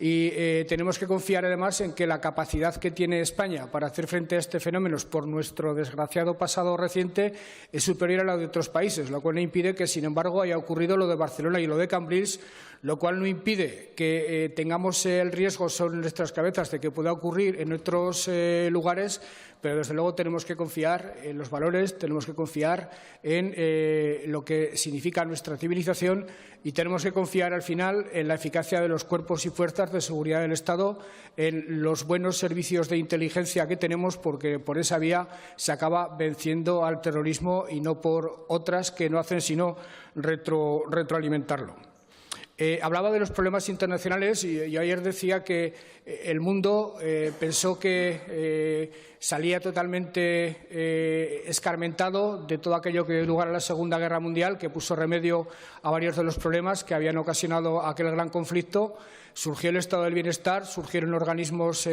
Y tenemos que confiar, además, en que la capacidad que tiene España para hacer frente a este fenómeno por nuestro desgraciado pasado reciente es superior a la de otros países, lo cual no impide que, sin embargo, haya ocurrido lo de Barcelona y lo de Cambrils, lo cual no impide que tengamos el riesgo sobre nuestras cabezas de que pueda ocurrir en otros lugares, pero desde luego tenemos que confiar en los valores, tenemos que confiar en lo que significa nuestra civilización y tenemos que confiar al final en la eficacia de los cuerpos y fuerzas de seguridad del Estado, en los buenos servicios de inteligencia que tenemos, porque por esa vía se acaba venciendo al terrorismo y no por otras que no hacen sino retroalimentarlo. Hablaba de los problemas internacionales y yo ayer decía que el mundo pensó que salía totalmente escarmentado de todo aquello que dio lugar a la Segunda Guerra Mundial, que puso remedio a varios de los problemas que habían ocasionado aquel gran conflicto. Surgió el Estado del Bienestar, surgieron organismos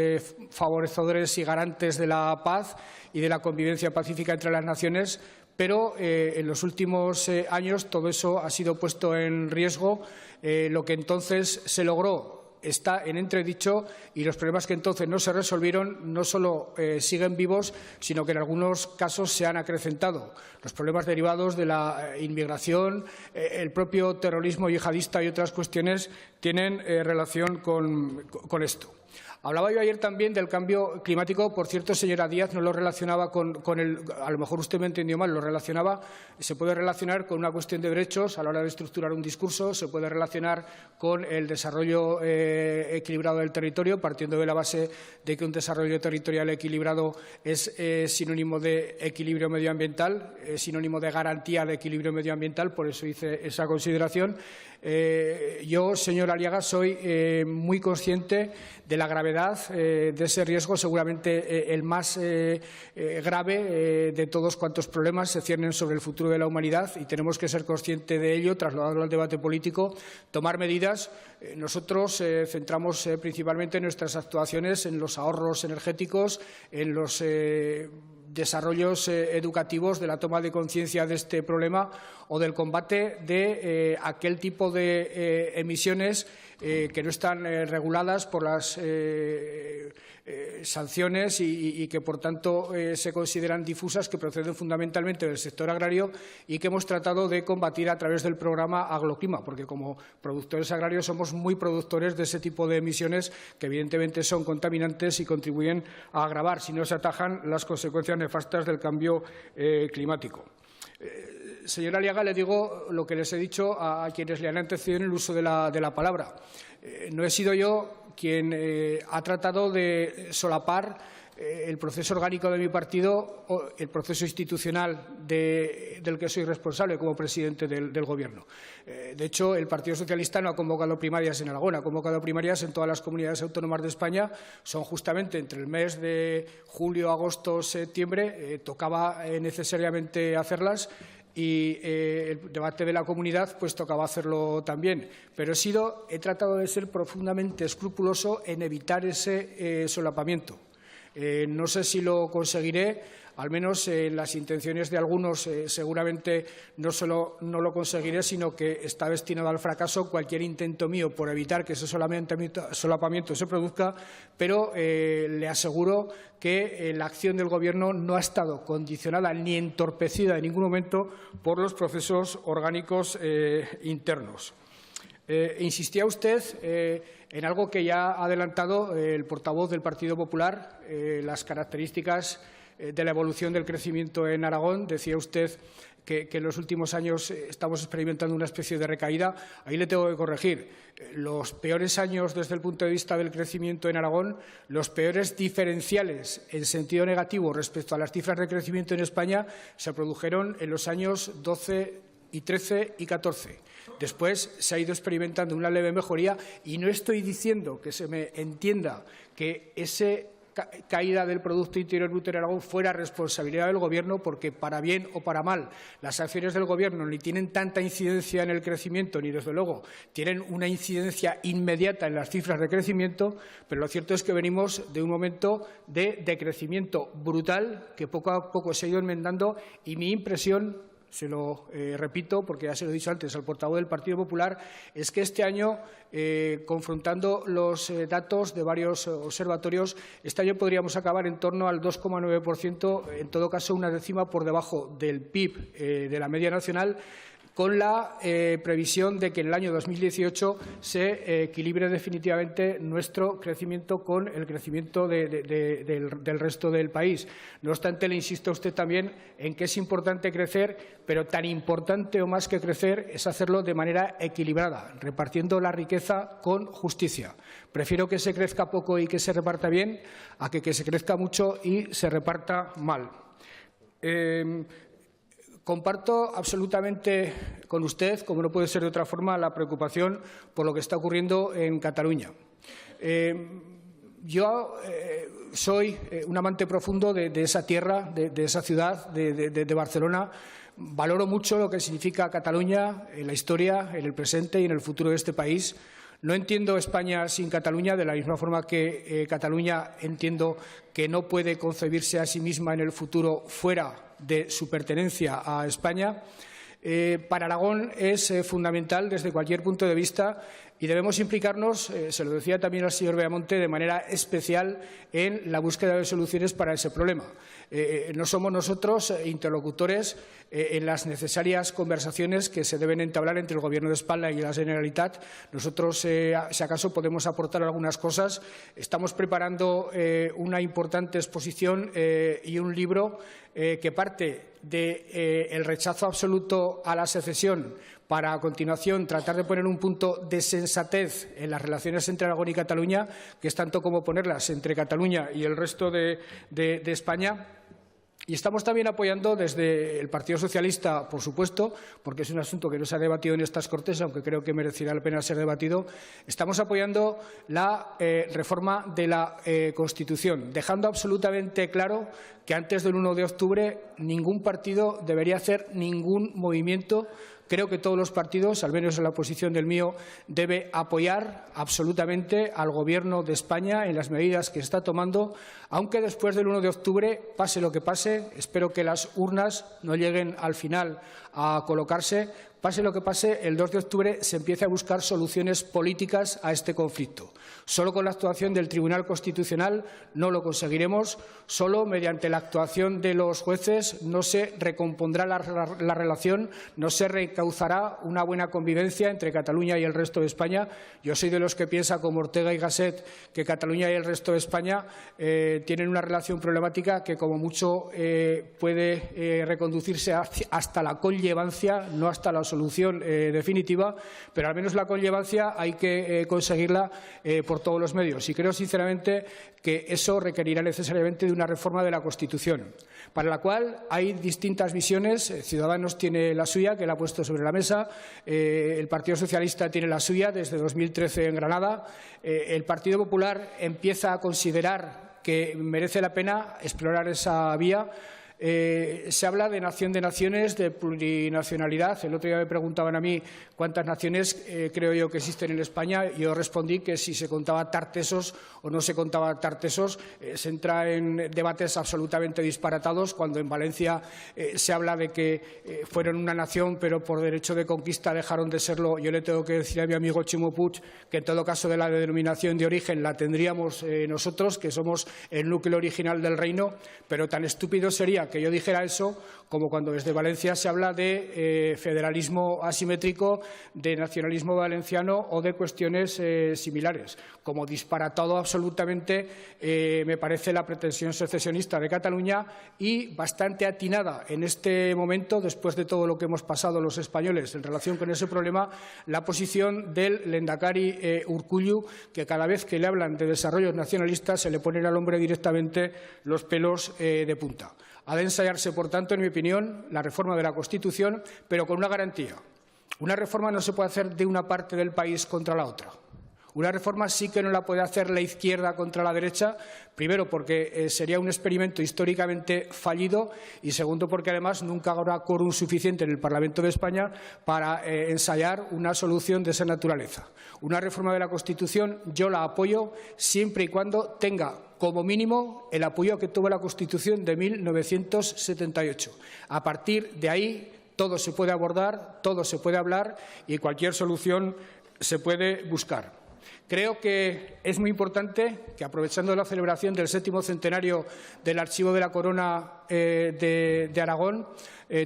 favorecedores y garantes de la paz y de la convivencia pacífica entre las naciones, pero en los últimos años todo eso ha sido puesto en riesgo. Lo que entonces se logró está en entredicho y los problemas que entonces no se resolvieron no solo siguen vivos, sino que en algunos casos se han acrecentado. Los problemas derivados de la inmigración, el propio terrorismo yihadista y otras cuestiones tienen relación con esto. Hablaba yo ayer también del cambio climático. Por cierto, señora Díaz, no lo relacionaba con el… A lo mejor usted me entendió mal, lo relacionaba… Se puede relacionar con una cuestión de derechos a la hora de estructurar un discurso, se puede relacionar con el desarrollo equilibrado del territorio, partiendo de la base de que un desarrollo territorial equilibrado es sinónimo de equilibrio medioambiental, es sinónimo de garantía de equilibrio medioambiental, por eso hice esa consideración. Yo, señor Aliaga, soy muy consciente de la gravedad de ese riesgo, seguramente el más grave de todos cuantos problemas se ciernen sobre el futuro de la humanidad y tenemos que ser conscientes de ello, trasladarlo al debate político, tomar medidas. Nosotros centramos principalmente nuestras actuaciones en los ahorros energéticos, en los desarrollos educativos de la toma de conciencia de este problema o del combate de aquel tipo de emisiones que no están reguladas por las sanciones y que, por tanto, se consideran difusas, que proceden fundamentalmente del sector agrario y que hemos tratado de combatir a través del programa Agroclima, porque como productores agrarios somos muy productores de ese tipo de emisiones que evidentemente son contaminantes y contribuyen a agravar, si no se atajan, las consecuencias nefastas del cambio climático. Señora Aliaga, le digo lo que les he dicho a quienes le han antecedido en el uso de la palabra. No he sido yo quien ha tratado de solapar el proceso orgánico de mi partido o el proceso institucional del que soy responsable como presidente del Gobierno. De hecho, el Partido Socialista no ha convocado primarias en Aragón, ha convocado primarias en todas las comunidades autónomas de España. Son justamente entre el mes de julio, agosto, septiembre, tocaba necesariamente hacerlas. Y el debate de la comunidad pues tocaba hacerlo también. Pero he tratado de ser profundamente escrupuloso en evitar ese solapamiento. No sé si lo conseguiré, al menos en las intenciones de algunos seguramente no solo no lo conseguiré, sino que está destinado al fracaso cualquier intento mío por evitar que ese solapamiento se produzca, pero le aseguro que la acción del Gobierno no ha estado condicionada ni entorpecida en ningún momento por los procesos orgánicos internos. Insistía usted en algo que ya ha adelantado el portavoz del Partido Popular, las características de la evolución del crecimiento en Aragón. Decía usted que en los últimos años estamos experimentando una especie de recaída. Ahí le tengo que corregir. Los peores años desde el punto de vista del crecimiento en Aragón, los peores diferenciales en sentido negativo respecto a las cifras de crecimiento en España se produjeron en los años 12 y 13 y 14. Después se ha ido experimentando una leve mejoría y no estoy diciendo que se me entienda que esa caída del Producto Interior Bruto en Aragón fuera responsabilidad del Gobierno, porque para bien o para mal las acciones del Gobierno ni tienen tanta incidencia en el crecimiento ni, desde luego, tienen una incidencia inmediata en las cifras de crecimiento, pero lo cierto es que venimos de un momento de decrecimiento brutal que poco a poco se ha ido enmendando y mi impresión, se lo repito porque ya se lo he dicho antes al portavoz del Partido Popular, es que este año, confrontando los datos de varios observatorios, este año podríamos acabar en torno al 2,9%, en todo caso una décima por debajo del PIB de la media nacional, con la previsión de que en el año 2018 se equilibre definitivamente nuestro crecimiento con el crecimiento del resto del país. No obstante, le insisto a usted también en que es importante crecer, pero tan importante o más que crecer es hacerlo de manera equilibrada, repartiendo la riqueza con justicia. Prefiero que se crezca poco y que se reparta bien a que se crezca mucho y se reparta mal. Comparto absolutamente con usted, como no puede ser de otra forma, la preocupación por lo que está ocurriendo en Cataluña. Yo soy un amante profundo de esa tierra, de esa ciudad, de Barcelona. Valoro mucho lo que significa Cataluña en la historia, en el presente y en el futuro de este país. No entiendo España sin Cataluña, de la misma forma que Cataluña entiendo que no puede concebirse a sí misma en el futuro fuera de su pertenencia a España. Para Aragón es fundamental desde cualquier punto de vista y debemos implicarnos, se lo decía también al señor Beamonte, de manera especial en la búsqueda de soluciones para ese problema. No somos nosotros interlocutores en las necesarias conversaciones que se deben entablar entre el Gobierno de España y la Generalitat. Nosotros, si acaso, podemos aportar algunas cosas. Estamos preparando una importante exposición y un libro que parte del rechazo absoluto a la secesión para, a continuación, tratar de poner un punto de sensatez en las relaciones entre Aragón y Cataluña, que es tanto como ponerlas entre Cataluña y el resto de España. Y estamos también apoyando desde el Partido Socialista, por supuesto, porque es un asunto que no se ha debatido en estas Cortes, aunque creo que merecerá la pena ser debatido, estamos apoyando la reforma de la Constitución, dejando absolutamente claro que antes del 1 de octubre ningún partido debería hacer ningún movimiento. Creo que todos los partidos, al menos en la posición del mío, debe apoyar absolutamente al Gobierno de España en las medidas que está tomando, aunque después del 1 de octubre, pase lo que pase, espero que las urnas no lleguen al final a colocarse, pase lo que pase, el 2 de octubre se empiece a buscar soluciones políticas a este conflicto. Solo con la actuación del Tribunal Constitucional no lo conseguiremos, solo mediante la actuación de los jueces no se recompondrá la relación, no se recauzará una buena convivencia entre Cataluña y el resto de España. Yo soy de los que piensa, como Ortega y Gasset, que Cataluña y el resto de España tienen una relación problemática que, como mucho, puede reconducirse hasta la conllevancia, no hasta la solución definitiva, pero al menos la conllevancia hay que conseguirla por todos los medios. Y creo sinceramente que eso requerirá necesariamente de una reforma de la Constitución, para la cual hay distintas visiones. Ciudadanos tiene la suya, que la ha puesto sobre la mesa, el Partido Socialista tiene la suya desde 2013 en Granada, el Partido Popular empieza a considerar que merece la pena explorar esa vía. Se habla de nación de naciones, de plurinacionalidad. El otro día me preguntaban a mí cuántas naciones creo yo que existen en España. Yo respondí que si se contaba tartesos o no se contaba tartesos. Se entra en debates absolutamente disparatados cuando en Valencia se habla de que fueron una nación pero por derecho de conquista dejaron de serlo. Yo le tengo que decir a mi amigo Ximo Puig que en todo caso de la denominación de origen la tendríamos nosotros, que somos el núcleo original del reino, pero tan estúpido sería que yo dijera eso como cuando desde Valencia se habla de federalismo asimétrico, de nacionalismo valenciano o de cuestiones similares. Como disparatado absolutamente me parece la pretensión secesionista de Cataluña y bastante atinada en este momento, después de todo lo que hemos pasado los españoles en relación con ese problema, la posición del lehendakari Urkullu, que cada vez que le hablan de desarrollos nacionalistas se le ponen al hombre directamente los pelos de punta. Ha de ensayarse, por tanto, en mi opinión, la reforma de la Constitución, pero con una garantía. Una reforma no se puede hacer de una parte del país contra la otra. Una reforma sí que no la puede hacer la izquierda contra la derecha, primero porque sería un experimento históricamente fallido y segundo porque además nunca habrá quórum suficiente en el Parlamento de España para ensayar una solución de esa naturaleza. Una reforma de la Constitución yo la apoyo siempre y cuando tenga como mínimo el apoyo que tuvo la Constitución de 1978. A partir de ahí todo se puede abordar, todo se puede hablar y cualquier solución se puede buscar. Creo que es muy importante que, aprovechando la celebración del 7º centenario del Archivo de la Corona de Aragón,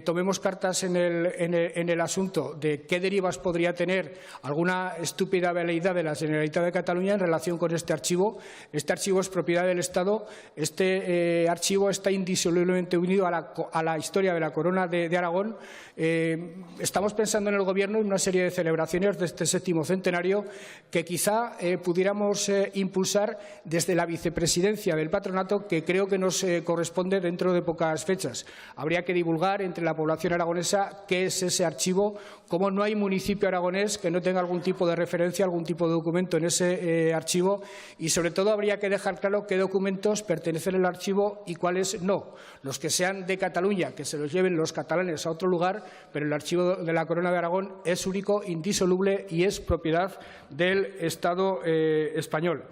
tomemos cartas en el asunto de qué derivas podría tener alguna estúpida veleidad de la Generalitat de Cataluña en relación con este archivo. Este archivo es propiedad del Estado. Este archivo está indisolublemente unido a la historia de la Corona de Aragón. Estamos pensando en el Gobierno en una serie de celebraciones de este 7º centenario que quizá pudiéramos impulsar desde la vicepresidencia del Patronato, que creo que nos corresponde dentro de pocas fechas. Habría que divulgar entre la población aragonesa qué es ese archivo, cómo no hay municipio aragonés que no tenga algún tipo de referencia, algún tipo de documento en ese archivo, y sobre todo habría que dejar claro qué documentos pertenecen al archivo y cuáles no. Los que sean de Cataluña, que se los lleven los catalanes a otro lugar, pero el archivo de la Corona de Aragón es único, indisoluble y es propiedad del Estado español.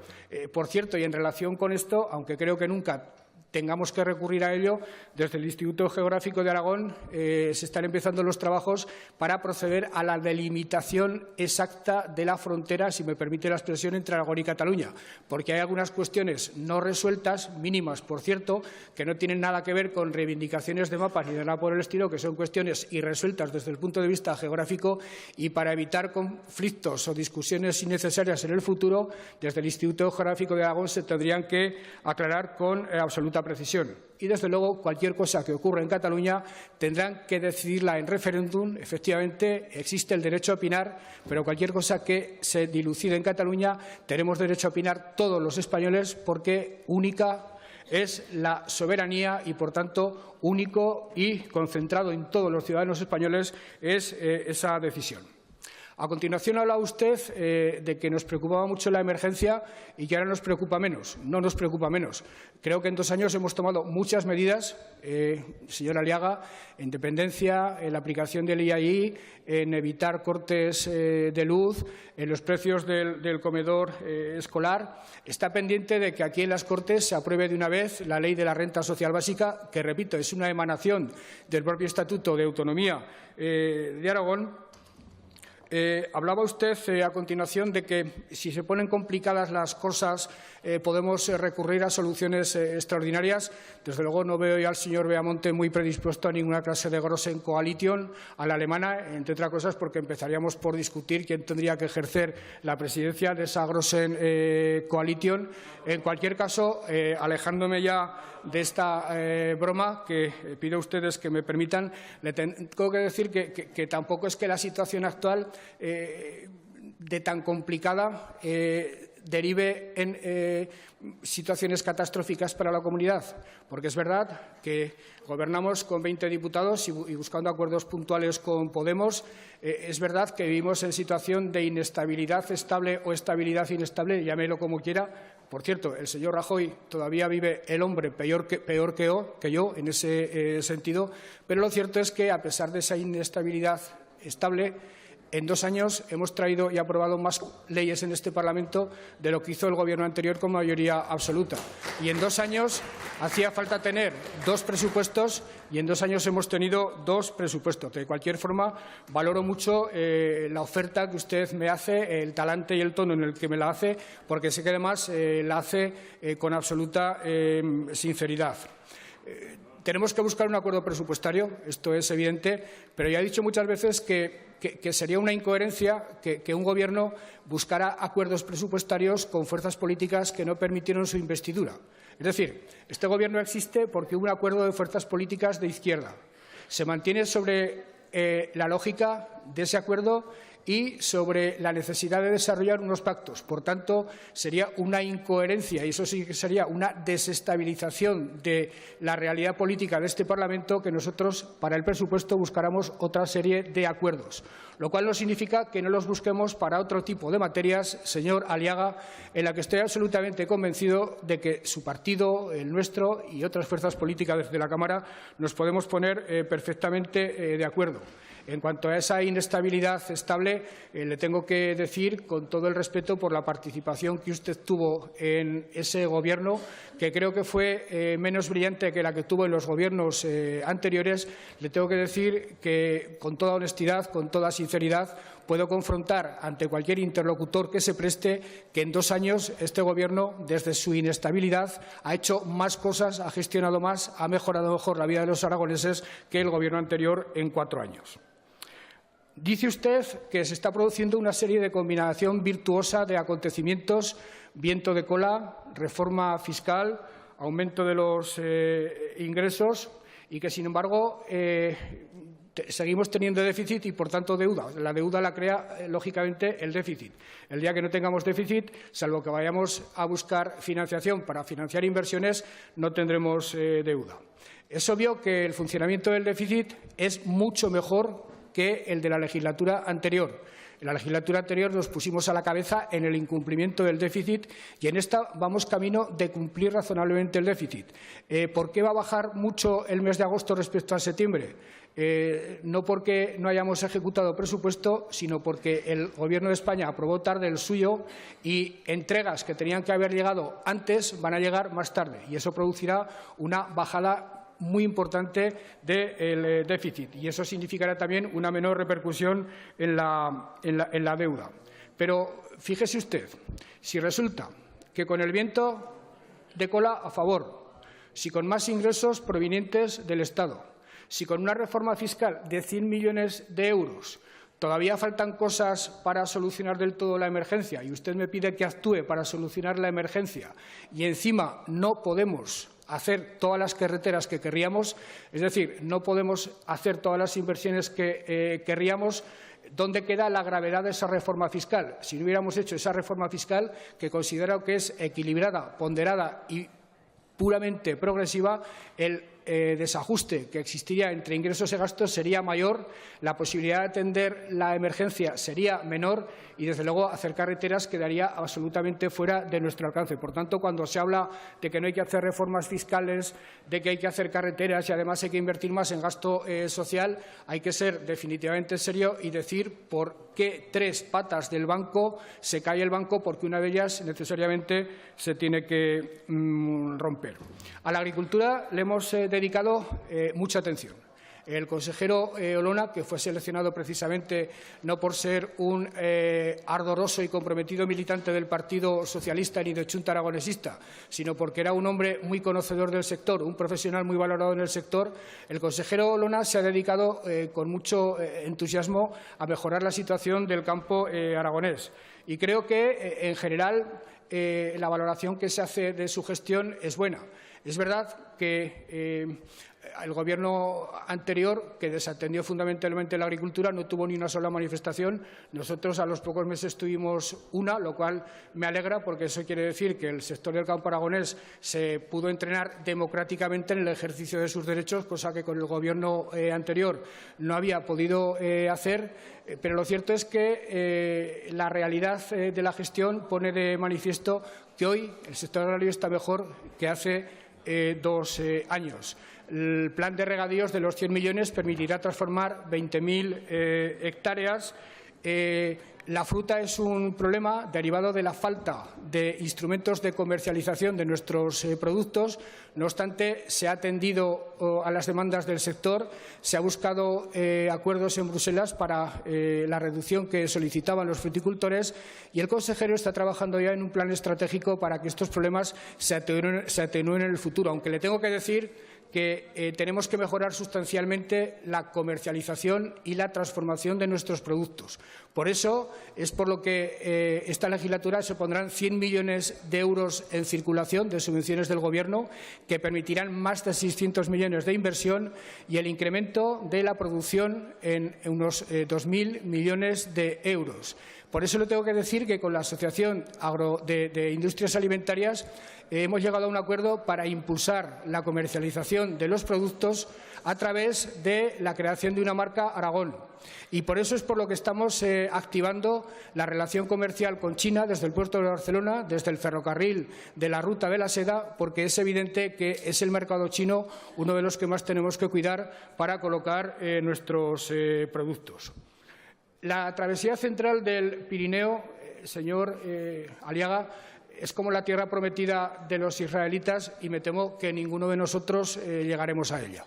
Por cierto, y en relación con esto, aunque creo que nunca tengamos que recurrir a ello, desde el Instituto Geográfico de Aragón se están empezando los trabajos para proceder a la delimitación exacta de la frontera, si me permite la expresión, entre Aragón y Cataluña, porque hay algunas cuestiones no resueltas, mínimas, por cierto, que no tienen nada que ver con reivindicaciones de mapas ni de nada por el estilo, que son cuestiones irresueltas desde el punto de vista geográfico, y para evitar conflictos o discusiones innecesarias en el futuro, desde el Instituto Geográfico de Aragón se tendrían que aclarar con absoluta precisión. Y, desde luego, cualquier cosa que ocurra en Cataluña tendrán que decidirla en referéndum. Efectivamente, existe el derecho a opinar, pero cualquier cosa que se dilucide en Cataluña tenemos derecho a opinar todos los españoles, porque única es la soberanía y, por tanto, único y concentrado en todos los ciudadanos españoles es esa decisión. A continuación, habla usted de que nos preocupaba mucho la emergencia y que ahora nos preocupa menos. No nos preocupa menos. Creo que en 2 años hemos tomado muchas medidas, señor Aliaga, en dependencia, en la aplicación del IAI, en evitar cortes de luz, en los precios del comedor escolar. Está pendiente de que aquí en las Cortes se apruebe de una vez la Ley de la Renta Social Básica, que, repito, es una emanación del propio Estatuto de Autonomía de Aragón. Hablaba usted a continuación de que, si se ponen complicadas las cosas, podemos recurrir a soluciones extraordinarias. Desde luego, no veo ya al señor Beamonte muy predispuesto a ninguna clase de Großen Koalition a la alemana, entre otras cosas porque empezaríamos por discutir quién tendría que ejercer la presidencia de esa Großen Koalition. En cualquier caso, alejándome ya de esta broma, que pido a ustedes que me permitan, le tengo que decir que tampoco es que la situación actual de tan complicada derive en situaciones catastróficas para la comunidad, porque es verdad que gobernamos con 20 diputados y buscando acuerdos puntuales con Podemos. Es verdad que vivimos en situación de inestabilidad estable o estabilidad inestable, llámelo como quiera. Por cierto, el señor Rajoy todavía vive el hombre peor que yo en ese sentido, pero lo cierto es que, a pesar de esa inestabilidad estable, en 2 años hemos traído y aprobado más leyes en este Parlamento de lo que hizo el Gobierno anterior con mayoría absoluta. Y en 2 años hacía falta tener 2 presupuestos y en 2 años hemos tenido 2 presupuestos. De cualquier forma, valoro mucho la oferta que usted me hace, el talante y el tono en el que me la hace, porque sé que además la hace con absoluta sinceridad. Tenemos que buscar un acuerdo presupuestario, esto es evidente, pero ya he dicho muchas veces que sería una incoherencia que un Gobierno buscara acuerdos presupuestarios con fuerzas políticas que no permitieron su investidura. Es decir, este Gobierno existe porque hubo un acuerdo de fuerzas políticas de izquierda. Se mantiene sobre la lógica de ese acuerdo y sobre la necesidad de desarrollar unos pactos. Por tanto, sería una incoherencia, y eso sí que sería una desestabilización de la realidad política de este Parlamento, que nosotros, para el presupuesto, buscáramos otra serie de acuerdos, lo cual no significa que no los busquemos para otro tipo de materias, señor Aliaga, en la que estoy absolutamente convencido de que su partido, el nuestro y otras fuerzas políticas desde la Cámara nos podemos poner perfectamente de acuerdo. En cuanto a esa inestabilidad estable, le tengo que decir, con todo el respeto por la participación que usted tuvo en ese Gobierno, que creo que fue menos brillante que la que tuvo en los Gobiernos anteriores, le tengo que decir que, con toda honestidad, con toda sinceridad, puedo confrontar ante cualquier interlocutor que se preste que en 2 años este Gobierno, desde su inestabilidad, ha hecho más cosas, ha gestionado más, ha mejorado mejor la vida de los aragoneses que el Gobierno anterior en 4 años. Dice usted que se está produciendo una serie de combinación virtuosa de acontecimientos, viento de cola, reforma fiscal, aumento de los ingresos y que, sin embargo, seguimos teniendo déficit y, por tanto, deuda. La deuda la crea, lógicamente, el déficit. El día que no tengamos déficit, salvo que vayamos a buscar financiación para financiar inversiones, no tendremos deuda. Es obvio que el funcionamiento del déficit es mucho mejor que el de la legislatura anterior. En la legislatura anterior nos pusimos a la cabeza en el incumplimiento del déficit y en esta vamos camino de cumplir razonablemente el déficit. ¿Por qué va a bajar mucho el mes de agosto respecto a septiembre? No porque no hayamos ejecutado presupuesto, sino porque el Gobierno de España aprobó tarde el suyo y entregas que tenían que haber llegado antes van a llegar más tarde y eso producirá una bajada muy importante del déficit y eso significará también una menor repercusión en la deuda. Pero fíjese usted, si resulta que con el viento de cola a favor, si con más ingresos provenientes del Estado, si con una reforma fiscal de 100 millones de euros todavía faltan cosas para solucionar del todo la emergencia y usted me pide que actúe para solucionar la emergencia y encima no podemos hacer todas las carreteras que querríamos, es decir, no podemos hacer todas las inversiones que querríamos, ¿dónde queda la gravedad de esa reforma fiscal? Si no hubiéramos hecho esa reforma fiscal, que considero que es equilibrada, ponderada y puramente progresiva, el desajuste que existiría entre ingresos y gastos sería mayor, la posibilidad de atender la emergencia sería menor y, desde luego, hacer carreteras quedaría absolutamente fuera de nuestro alcance. Por tanto, cuando se habla de que no hay que hacer reformas fiscales, de que hay que hacer carreteras y, además, hay que invertir más en gasto social, hay que ser definitivamente serio y decir por qué 3 patas del banco se cae el banco, porque una de ellas necesariamente se tiene que romper. A la agricultura le hemos dedicado mucha atención. El consejero Olona, que fue seleccionado precisamente no por ser un ardoroso y comprometido militante del Partido Socialista ni de Chunta Aragonesista, sino porque era un hombre muy conocedor del sector, un profesional muy valorado en el sector, el consejero Olona se ha dedicado con mucho entusiasmo a mejorar la situación del campo aragonés. Y creo que, en general, la valoración que se hace de su gestión es buena. Es verdad que el Gobierno anterior, que desatendió fundamentalmente la agricultura, no tuvo ni una sola manifestación. Nosotros a los pocos meses tuvimos una, lo cual me alegra, porque eso quiere decir que el sector del campo aragonés se pudo entrenar democráticamente en el ejercicio de sus derechos, cosa que con el Gobierno anterior no había podido hacer. Pero lo cierto es que la realidad de la gestión pone de manifiesto que hoy el sector agrario está mejor que hace 2 años. El plan de regadíos de los 100 millones permitirá transformar 20.000 hectáreas. La fruta es un problema derivado de la falta de instrumentos de comercialización de nuestros productos. No obstante, se ha atendido a las demandas del sector, se ha buscado acuerdos en Bruselas para la reducción que solicitaban los fruticultores y el consejero está trabajando ya en un plan estratégico para que estos problemas se atenúen en el futuro. Aunque le tengo que decir que tenemos que mejorar sustancialmente la comercialización y la transformación de nuestros productos. Por eso es por lo que esta legislatura se pondrán 100 millones de euros en circulación de subvenciones del Gobierno, que permitirán más de 600 millones de inversión y el incremento de la producción en unos 2.000 millones de euros. Por eso le tengo que decir que con la Asociación de Industrias Alimentarias hemos llegado a un acuerdo para impulsar la comercialización de los productos a través de la creación de una marca Aragón. Y por eso es por lo que estamos activando la relación comercial con China desde el puerto de Barcelona, desde el ferrocarril de la Ruta de la Seda, porque es evidente que es el mercado chino uno de los que más tenemos que cuidar para colocar nuestros productos. La travesía central del Pirineo, señor Aliaga, es como la tierra prometida de los israelitas y me temo que ninguno de nosotros llegaremos a ella.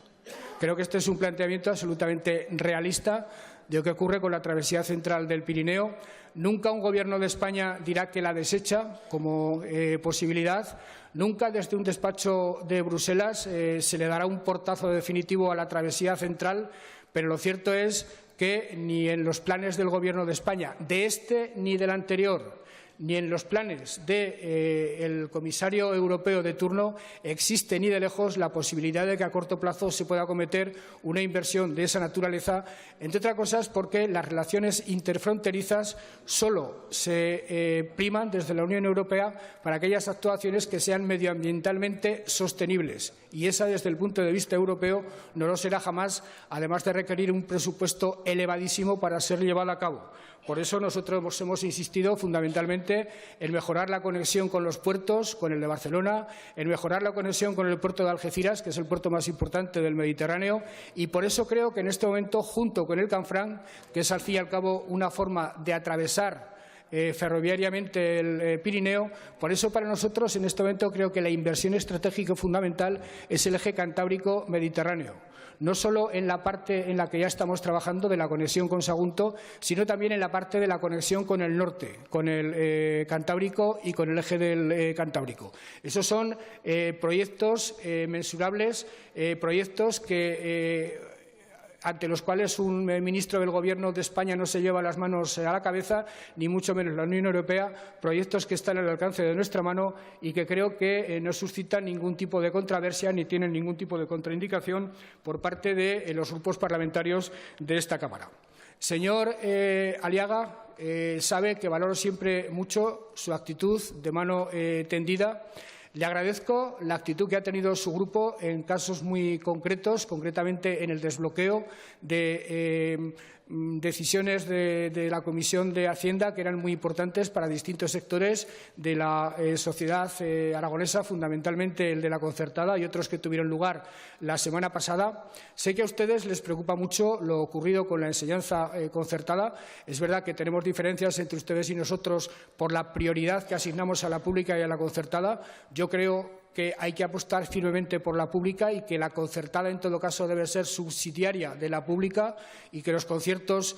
Creo que este es un planteamiento absolutamente realista de lo que ocurre con la travesía central del Pirineo. Nunca un Gobierno de España dirá que la desecha como posibilidad. Nunca desde un despacho de Bruselas se le dará un portazo definitivo a la travesía central, pero lo cierto es que ni en los planes del Gobierno de España, de este ni del anterior, ni en los planes del comisario europeo de turno existe ni de lejos la posibilidad de que a corto plazo se pueda acometer una inversión de esa naturaleza, entre otras cosas porque las relaciones interfronterizas solo se priman desde la Unión Europea para aquellas actuaciones que sean medioambientalmente sostenibles. Y esa, desde el punto de vista europeo, no lo será jamás, además de requerir un presupuesto elevadísimo para ser llevado a cabo. Por eso nosotros hemos insistido fundamentalmente en mejorar la conexión con los puertos, con el de Barcelona, en mejorar la conexión con el puerto de Algeciras, que es el puerto más importante del Mediterráneo, y por eso creo que en este momento, junto con el Canfranc, que es al fin y al cabo una forma de atravesar ferroviariamente el Pirineo, por eso para nosotros en este momento creo que la inversión estratégica fundamental es el eje cantábrico-mediterráneo. No solo en la parte en la que ya estamos trabajando de la conexión con Sagunto, sino también en la parte de la conexión con el norte, con el Cantábrico y con el eje del Cantábrico. Esos son proyectos mensurables, proyectos que ante los cuales un ministro del Gobierno de España no se lleva las manos a la cabeza, ni mucho menos la Unión Europea, proyectos que están al alcance de nuestra mano y que creo que no suscitan ningún tipo de controversia ni tienen ningún tipo de contraindicación por parte de los grupos parlamentarios de esta Cámara. Señor Aliaga, sabe que valoro siempre mucho su actitud de mano tendida. Le agradezco la actitud que ha tenido su grupo en casos muy concretos, concretamente en el desbloqueo de decisiones de la Comisión de Hacienda que eran muy importantes para distintos sectores de la sociedad aragonesa, fundamentalmente el de la concertada y otros que tuvieron lugar la semana pasada. Sé que a ustedes les preocupa mucho lo ocurrido con la enseñanza concertada. Es verdad que tenemos diferencias entre ustedes y nosotros por la prioridad que asignamos a la pública y a la concertada. Yo creo que hay que apostar firmemente por la pública y que la concertada, en todo caso, debe ser subsidiaria de la pública y que los conciertos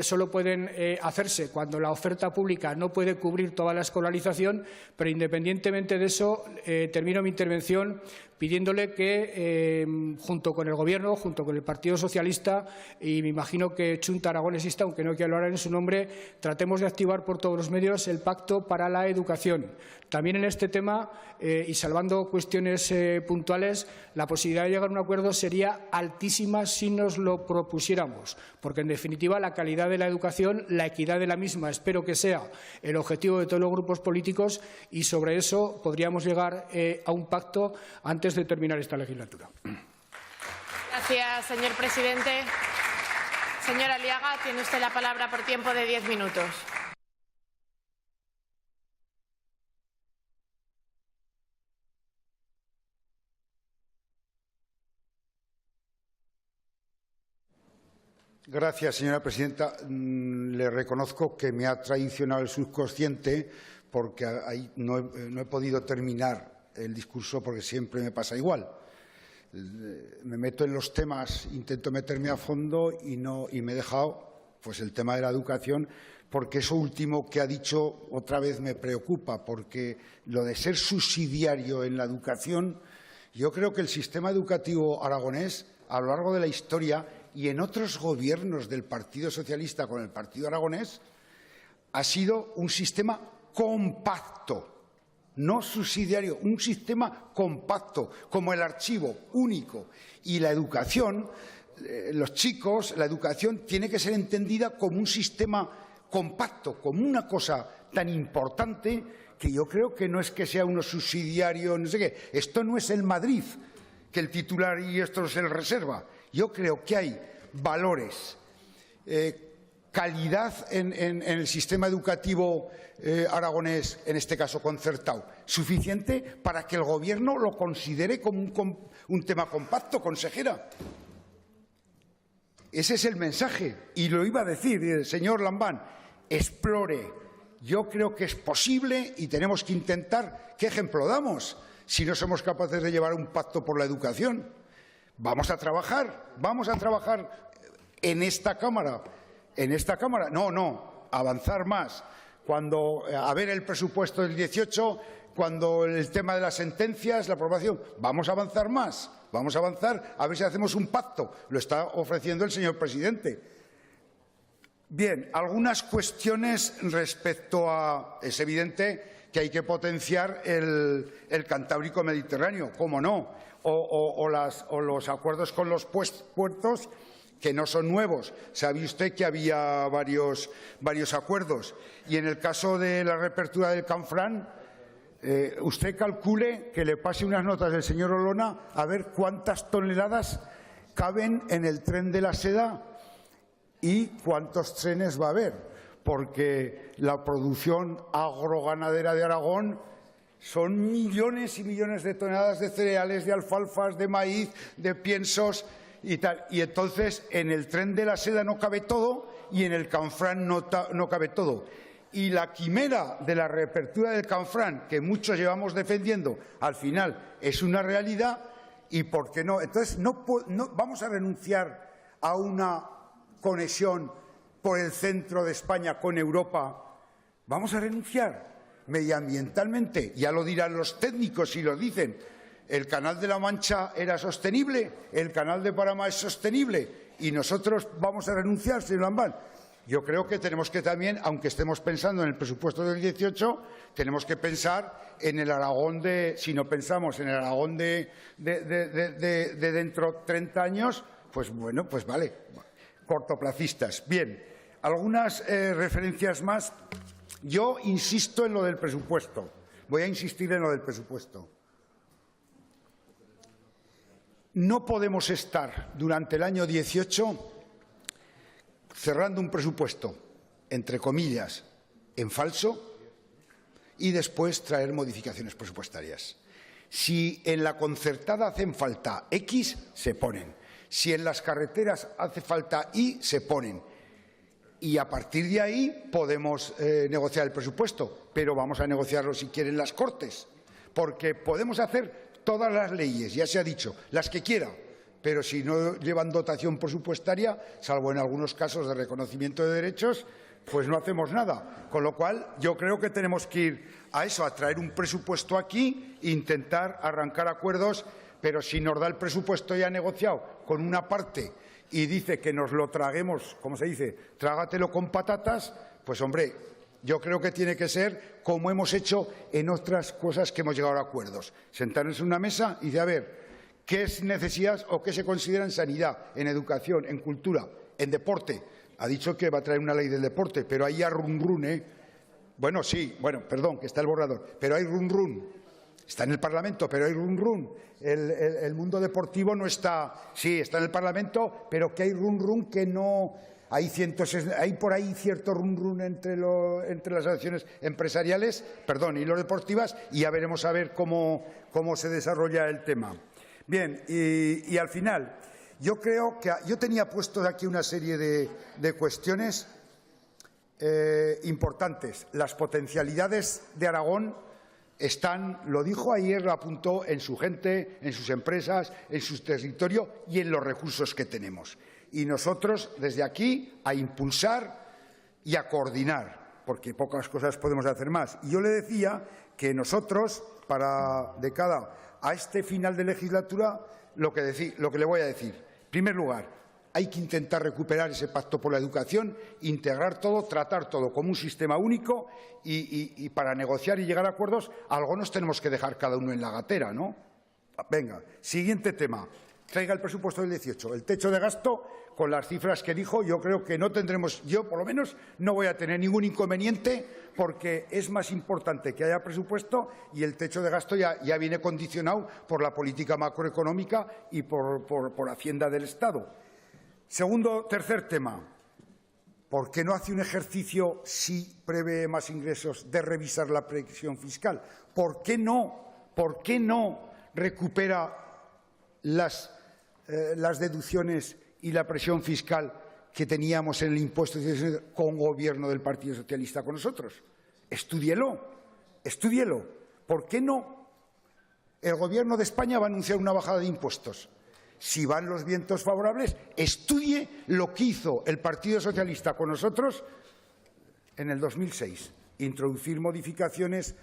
solo pueden hacerse cuando la oferta pública no puede cubrir toda la escolarización, pero independientemente de eso, termino mi intervención pidiéndole que, junto con el Gobierno, junto con el Partido Socialista, y me imagino que Chunta Aragonesista, aunque no quiero hablar en su nombre, tratemos de activar por todos los medios el Pacto para la Educación. También en este tema, y salvando cuestiones puntuales, la posibilidad de llegar a un acuerdo sería altísima si nos lo propusiéramos, porque en definitiva la calidad de la educación, la equidad de la misma, espero que sea el objetivo de todos los grupos políticos y sobre eso podríamos llegar a un pacto antes de terminar esta legislatura. Gracias, señor presidente. Señor Aliaga, tiene usted la palabra por tiempo de 10 minutos. Gracias, señora presidenta. Le reconozco que me ha traicionado el subconsciente porque ahí no he podido terminar el discurso porque siempre me pasa igual. Me meto en los temas, intento meterme a fondo y me he dejado pues, el tema de la educación porque eso último que ha dicho otra vez me preocupa porque lo de ser subsidiario en la educación, yo creo que el sistema educativo aragonés a lo largo de la historia y en otros gobiernos del Partido Socialista con el Partido Aragonés ha sido un sistema compacto, no subsidiario, un sistema compacto, como el archivo único. Y la educación, los chicos, la educación tiene que ser entendida como un sistema compacto como una cosa tan importante que yo creo que no es que sea uno subsidiario, no sé qué. Esto no es el Madrid, que el titular y esto es el reserva. Yo creo que hay valores, calidad en el sistema educativo aragonés, en este caso concertado, suficiente para que el Gobierno lo considere como un tema compacto, consejera. Ese es el mensaje. Y lo iba a decir el señor Lambán, explore. Yo creo que es posible y tenemos que intentar. ¿Qué ejemplo damos si no somos capaces de llevar un pacto por la educación? Vamos a trabajar en esta Cámara. No, avanzar más. A ver el presupuesto del 18, cuando el tema de las sentencias, la aprobación, vamos a avanzar más. Vamos a avanzar a ver si hacemos un pacto. Lo está ofreciendo el señor presidente. Bien, algunas cuestiones respecto a... Es evidente que hay que potenciar el Cantábrico Mediterráneo, cómo no, o los acuerdos con los puertos que no son nuevos. Sabe usted que había varios acuerdos. Y en el caso de la reapertura del Canfranc, usted calcule que le pase unas notas del señor Olona a ver cuántas toneladas caben en el tren de la seda y cuántos trenes va a haber, porque la producción agroganadera de Aragón son millones y millones de toneladas de cereales, de alfalfas, de maíz, de piensos y tal. Y entonces en el tren de la seda no cabe todo y en el Canfranc no cabe todo. Y la quimera de la reapertura del Canfranc, que muchos llevamos defendiendo, al final es una realidad. ¿Y por qué no? Entonces, no vamos a renunciar a una conexión por el centro de España con Europa. Vamos a renunciar medioambientalmente. Ya lo dirán los técnicos si lo dicen. El Canal de la Mancha era sostenible, el Canal de Panamá es sostenible y nosotros vamos a renunciar, señor Lambán. Yo creo que tenemos que también, aunque estemos pensando en el presupuesto del 18, tenemos que pensar en el Aragón si no pensamos en el Aragón de dentro de 30 años, pues bueno, pues vale, cortoplacistas. Bien, algunas referencias más. Yo insisto en lo del presupuesto, voy a insistir en lo del presupuesto. No podemos estar durante el año 18 cerrando un presupuesto, entre comillas, en falso y después traer modificaciones presupuestarias. Si en la concertada hacen falta X, se ponen. Si en las carreteras hace falta Y, se ponen. Y a partir de ahí podemos negociar el presupuesto, pero vamos a negociarlo si quieren las Cortes, porque podemos hacer todas las leyes, ya se ha dicho, las que quiera. Pero si no llevan dotación presupuestaria, salvo en algunos casos de reconocimiento de derechos, pues no hacemos nada. Con lo cual, yo creo que tenemos que ir a eso, a traer un presupuesto aquí, intentar arrancar acuerdos, pero si nos da el presupuesto ya negociado con una parte y dice que nos lo traguemos, como se dice, trágatelo con patatas, pues hombre, yo creo que tiene que ser como hemos hecho en otras cosas que hemos llegado a acuerdos. Sentarnos en una mesa y decir, a ver, ¿qué es necesidad o qué se considera en sanidad, en educación, en cultura, en deporte? Ha dicho que va a traer una ley del deporte, pero hay ya run, ¿eh? Bueno, sí, perdón, que está el borrador, pero hay run. Está en el Parlamento, pero hay run. El mundo deportivo no está, sí, está en el Parlamento, pero que hay run que no. Hay por ahí cierto run entre las asociaciones empresariales, y los deportivas, y ya veremos a ver cómo se desarrolla el tema. Bien, y al final, yo creo que yo tenía puesto de aquí una serie de cuestiones importantes. Las potencialidades de Aragón están, lo dijo ayer, lo apuntó en su gente, en sus empresas, en su territorio y en los recursos que tenemos. Y nosotros, desde aquí, a impulsar y a coordinar, porque pocas cosas podemos hacer más. Y yo le decía que nosotros, de cara a este final de legislatura, lo que le voy a decir. En primer lugar, hay que intentar recuperar ese pacto por la educación, integrar todo, tratar todo como un sistema único y para negociar y llegar a acuerdos, algo nos tenemos que dejar cada uno en la gatera, ¿no? Venga, siguiente tema. traiga el presupuesto del 18. El techo de gasto, con las cifras que dijo, yo creo que no tendremos, yo por lo menos no voy a tener ningún inconveniente, porque es más importante que haya presupuesto y el techo de gasto ya viene condicionado por la política macroeconómica y por Hacienda del Estado. Tercer tema. ¿Por qué no hace un ejercicio, si prevé más ingresos, de revisar la presión fiscal? ¿Por qué no recupera las deducciones y la presión fiscal que teníamos en el impuesto con gobierno del Partido Socialista con nosotros? Estúdielo. ¿Por qué no? El Gobierno de España va a anunciar una bajada de impuestos. Si van los vientos favorables, estudie lo que hizo el Partido Socialista con nosotros en el 2006. Introducir modificaciones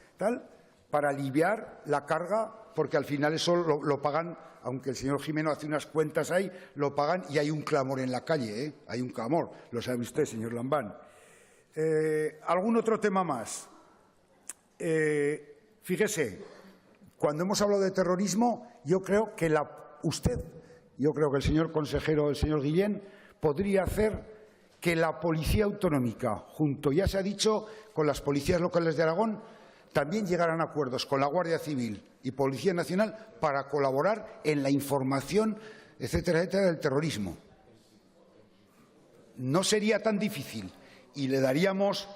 para aliviar la carga, porque al final eso lo pagan, aunque el señor Jimeno hace unas cuentas ahí, lo pagan y hay un clamor en la calle, ¿eh? Hay un clamor, lo sabe usted, señor Lambán. ¿Algún otro tema más? Fíjese, cuando hemos hablado de terrorismo, yo creo que el señor consejero, el señor Guillén, podría hacer que la Policía Autonómica, junto, ya se ha dicho, con las policías locales de Aragón, también llegaran a acuerdos con la Guardia Civil y Policía Nacional para colaborar en la información, etcétera, etcétera, del terrorismo. No sería tan difícil y le daríamos...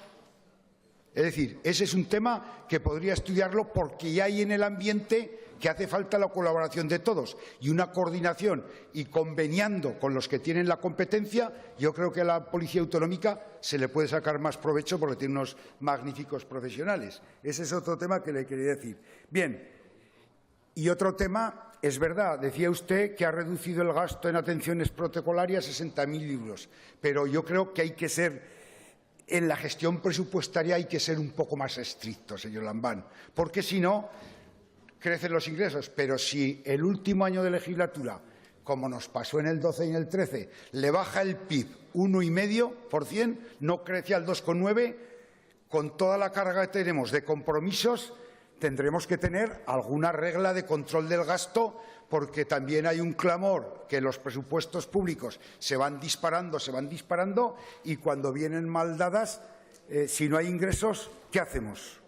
Es decir, ese es un tema que podría estudiarlo porque ya hay en el ambiente que hace falta la colaboración de todos y una coordinación y conveniando con los que tienen la competencia, yo creo que a la Policía Autonómica se le puede sacar más provecho porque tiene unos magníficos profesionales. Ese es otro tema que le quería decir. Bien, y otro tema, es verdad, decía usted que ha reducido el gasto en atenciones protocolarias a 60.000 euros, pero yo creo que hay que ser... En la gestión presupuestaria hay que ser un poco más estricto, señor Lambán, porque si no, crecen los ingresos. Pero si el último año de legislatura, como nos pasó en el 12 y en el 13, le baja el PIB 1,5%, no crece al 2,9%, con toda la carga que tenemos de compromisos, tendremos que tener alguna regla de control del gasto, porque también hay un clamor que los presupuestos públicos se van disparando y cuando vienen mal dadas, si no hay ingresos, ¿qué hacemos?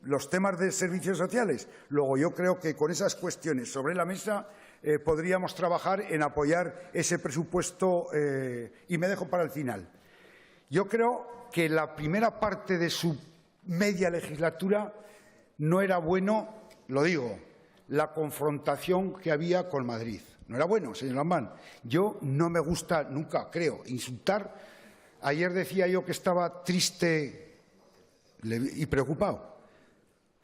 Los temas de servicios sociales. Luego, yo creo que con esas cuestiones sobre la mesa podríamos trabajar en apoyar ese presupuesto y me dejo para el final. Yo creo que la primera parte de su media legislatura no era bueno, lo digo, la confrontación que había con Madrid. No era bueno, señor Lambán. Yo no me gusta nunca, creo, insultar. Ayer decía yo que estaba triste y preocupado.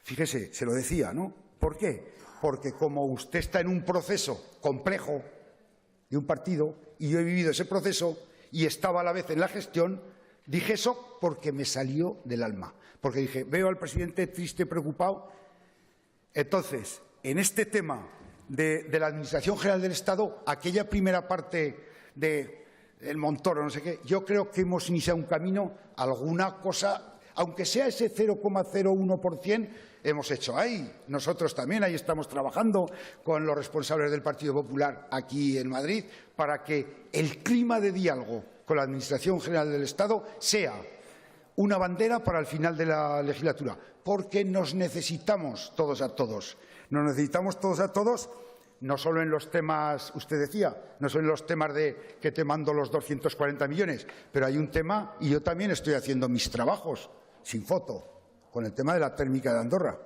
Fíjese, se lo decía, ¿no? ¿Por qué? Porque como usted está en un proceso complejo de un partido, y yo he vivido ese proceso y estaba a la vez en la gestión, dije eso porque me salió del alma. Porque dije, veo al presidente triste, preocupado. Entonces, en este tema de la Administración General del Estado, aquella primera parte del Montoro, no sé qué, yo creo que hemos iniciado un camino, alguna cosa, aunque sea ese 0,01%, hemos hecho ahí. Nosotros también ahí estamos trabajando con los responsables del Partido Popular aquí en Madrid para que el clima de diálogo con la Administración General del Estado sea una bandera para el final de la legislatura, porque nos necesitamos todos a todos. Nos necesitamos todos a todos, no solo en los temas, usted decía, no solo en los temas de que te mando los 240 millones, pero hay un tema, y yo también estoy haciendo mis trabajos, sin foto, con el tema de la térmica de Andorra.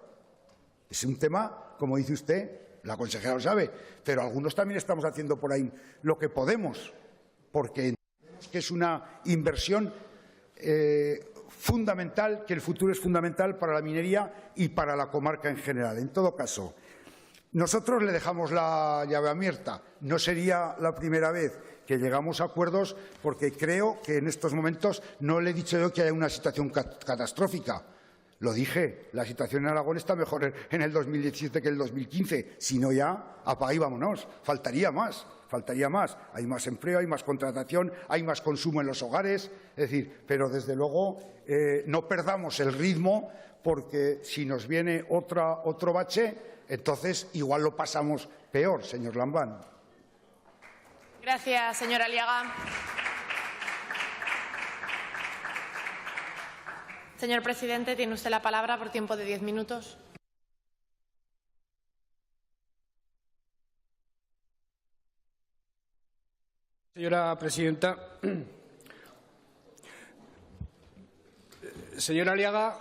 Es un tema, como dice usted, la consejera lo sabe, pero algunos también estamos haciendo por ahí lo que podemos, porque entendemos que es una inversión fundamental, que el futuro es fundamental para la minería y para la comarca en general. En todo caso, nosotros le dejamos la llave abierta. No sería la primera vez que llegamos a acuerdos, porque creo que en estos momentos no le he dicho yo que haya una situación catastrófica. Lo dije, la situación en Aragón está mejor en el 2017 que en el 2015. Si no, ya apaga y vámonos. Faltaría más. Hay más empleo, hay más contratación, hay más consumo en los hogares. Es decir, pero desde luego no perdamos el ritmo, porque si nos viene otro bache, entonces igual lo pasamos peor, señor Lambán. Gracias, señora Aliaga. Señor presidente, tiene usted la palabra por tiempo de 10 minutos. Señora presidenta, señora Aliaga,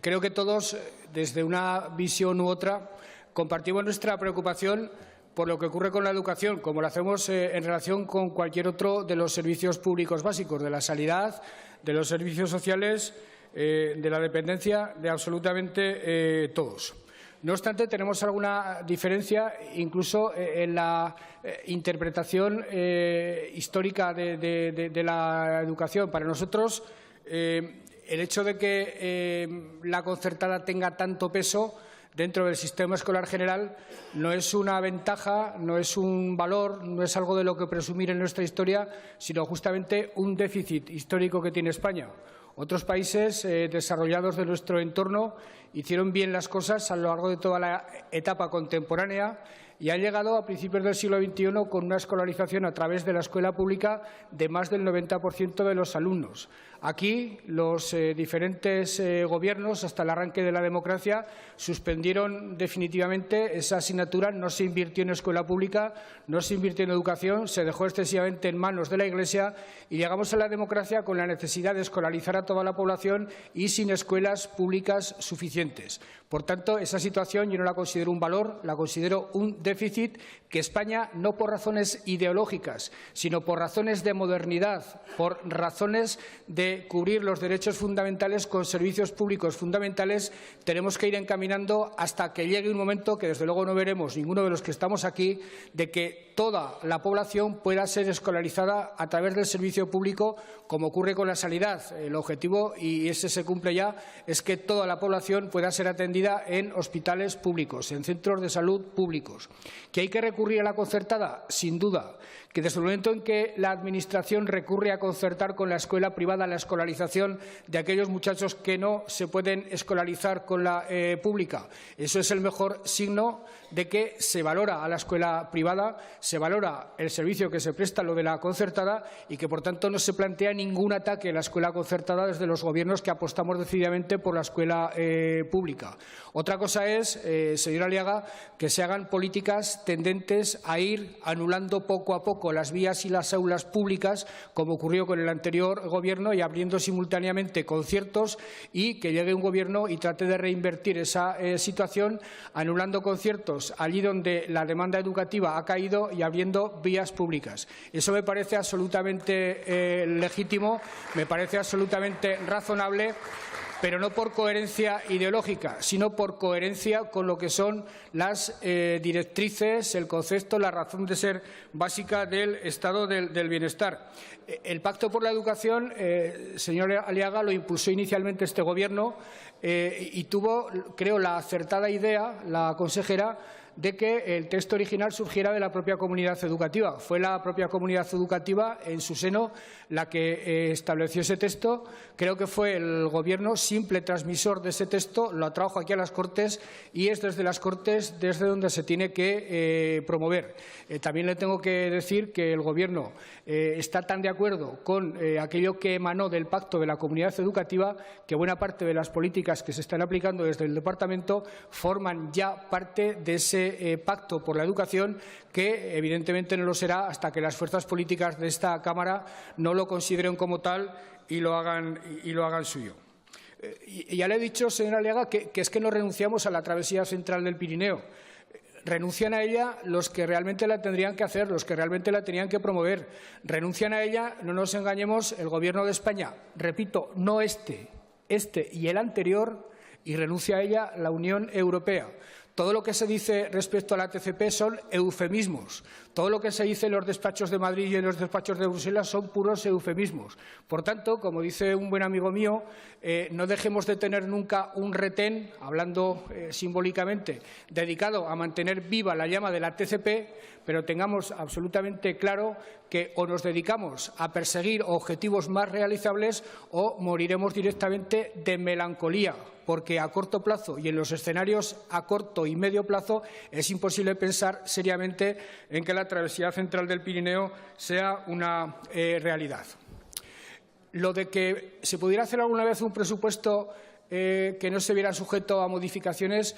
creo que todos, desde una visión u otra, compartimos nuestra preocupación por lo que ocurre con la educación, como lo hacemos en relación con cualquier otro de los servicios públicos básicos, de la sanidad, de los servicios sociales, de la dependencia, de absolutamente todos. No obstante, tenemos alguna diferencia incluso en la interpretación histórica de la educación. Para nosotros, el hecho de que la concertada tenga tanto peso dentro del sistema escolar general no es una ventaja, no es un valor, no es algo de lo que presumir en nuestra historia, sino justamente un déficit histórico que tiene España. Otros países desarrollados de nuestro entorno hicieron bien las cosas a lo largo de toda la etapa contemporánea y han llegado a principios del siglo XXI con una escolarización a través de la escuela pública de más del 90% de los alumnos. Aquí los diferentes gobiernos, hasta el arranque de la democracia, suspendieron definitivamente esa asignatura, no se invirtió en escuela pública, no se invirtió en educación, se dejó excesivamente en manos de la Iglesia y llegamos a la democracia con la necesidad de escolarizar a toda la población y sin escuelas públicas suficientes. Por tanto, esa situación yo no la considero un valor, la considero un déficit que España, no por razones ideológicas, sino por razones de modernidad, por razones de cubrir los derechos fundamentales con servicios públicos fundamentales, tenemos que ir encaminando hasta que llegue un momento que, desde luego, no veremos ninguno de los que estamos aquí, de que toda la población pueda ser escolarizada a través del servicio público, como ocurre con la sanidad. El objetivo, y ese se cumple ya, es que toda la población pueda ser atendida en hospitales públicos, en centros de salud públicos. ¿Que hay que recurrir a la concertada? Sin duda. Que desde el momento en que la Administración recurre a concertar con la escuela privada la escolarización de aquellos muchachos que no se pueden escolarizar con la pública, eso es el mejor signo de que se valora a la escuela privada, se valora el servicio que se presta, lo de la concertada, y que, por tanto, no se plantea ningún ataque a la escuela concertada desde los gobiernos que apostamos decididamente por la escuela pública. Otra cosa es, señora Aliaga, que se hagan políticas tendentes a ir anulando poco a poco las vías y las aulas públicas, como ocurrió con el anterior Gobierno, y abriendo simultáneamente conciertos, y que llegue un Gobierno y trate de reinvertir esa situación, anulando conciertos allí donde la demanda educativa ha caído y abriendo vías públicas. Eso me parece absolutamente legítimo, me parece absolutamente razonable, pero no por coherencia ideológica, sino por coherencia con lo que son las directrices, el concepto, la razón de ser básica del Estado del bienestar. El Pacto por la Educación, señor Aliaga, lo impulsó inicialmente este Gobierno y tuvo, creo, la acertada idea, la consejera, de que el texto original surgiera de la propia comunidad educativa. Fue la propia comunidad educativa, en su seno, la que estableció ese texto. Creo que fue el Gobierno simple transmisor de ese texto, lo trajo aquí a las Cortes y es desde las Cortes desde donde se tiene que promover. También le tengo que decir que el Gobierno está tan de acuerdo con aquello que emanó del Pacto de la Comunidad Educativa que buena parte de las políticas que se están aplicando desde el Departamento forman ya parte de ese pacto por la educación, que evidentemente no lo será hasta que las fuerzas políticas de esta Cámara no lo consideren como tal y lo hagan suyo. Y ya le he dicho, señora Aliaga, que es que no renunciamos a la travesía central del Pirineo. Renuncian a ella los que realmente la tendrían que hacer, los que realmente la tenían que promover. Renuncian a ella, no nos engañemos, el Gobierno de España, repito, no este y el anterior, y renuncia a ella la Unión Europea. Todo lo que se dice respecto a la TCP son eufemismos. Todo lo que se dice en los despachos de Madrid y en los despachos de Bruselas son puros eufemismos. Por tanto, como dice un buen amigo mío, no dejemos de tener nunca un retén, hablando simbólicamente, dedicado a mantener viva la llama de la TCP, pero tengamos absolutamente claro que o nos dedicamos a perseguir objetivos más realizables o moriremos directamente de melancolía, porque a corto plazo y en los escenarios a corto corto y medio plazo, es imposible pensar seriamente en que la travesía central del Pirineo sea una realidad. Lo de que se pudiera hacer alguna vez un presupuesto que no se viera sujeto a modificaciones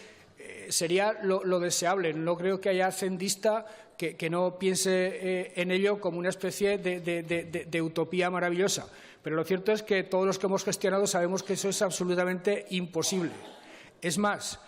sería lo deseable. No creo que haya hacendista que no piense en ello como una especie de utopía maravillosa. Pero lo cierto es que todos los que hemos gestionado sabemos que eso es absolutamente imposible. Es más,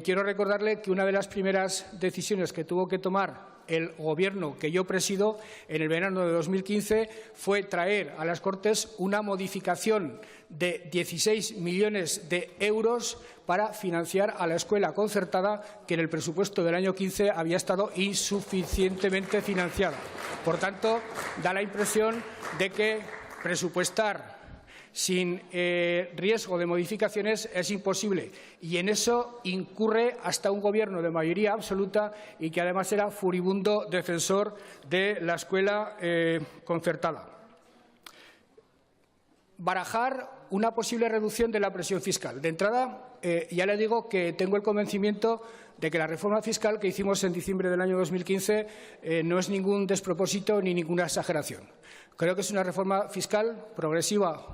quiero recordarle que una de las primeras decisiones que tuvo que tomar el Gobierno que yo presido en el verano de 2015 fue traer a las Cortes una modificación de 16 millones de euros para financiar a la escuela concertada, que en el presupuesto del año 15 había estado insuficientemente financiada. Por tanto, da la impresión de que presupuestar sin riesgo de modificaciones es imposible, y en eso incurre hasta un Gobierno de mayoría absoluta y que además era furibundo defensor de la escuela concertada. Barajar una posible reducción de la presión fiscal. De entrada, ya le digo que tengo el convencimiento de que la reforma fiscal que hicimos en diciembre del año 2015 no es ningún despropósito ni ninguna exageración. Creo que es una reforma fiscal progresiva,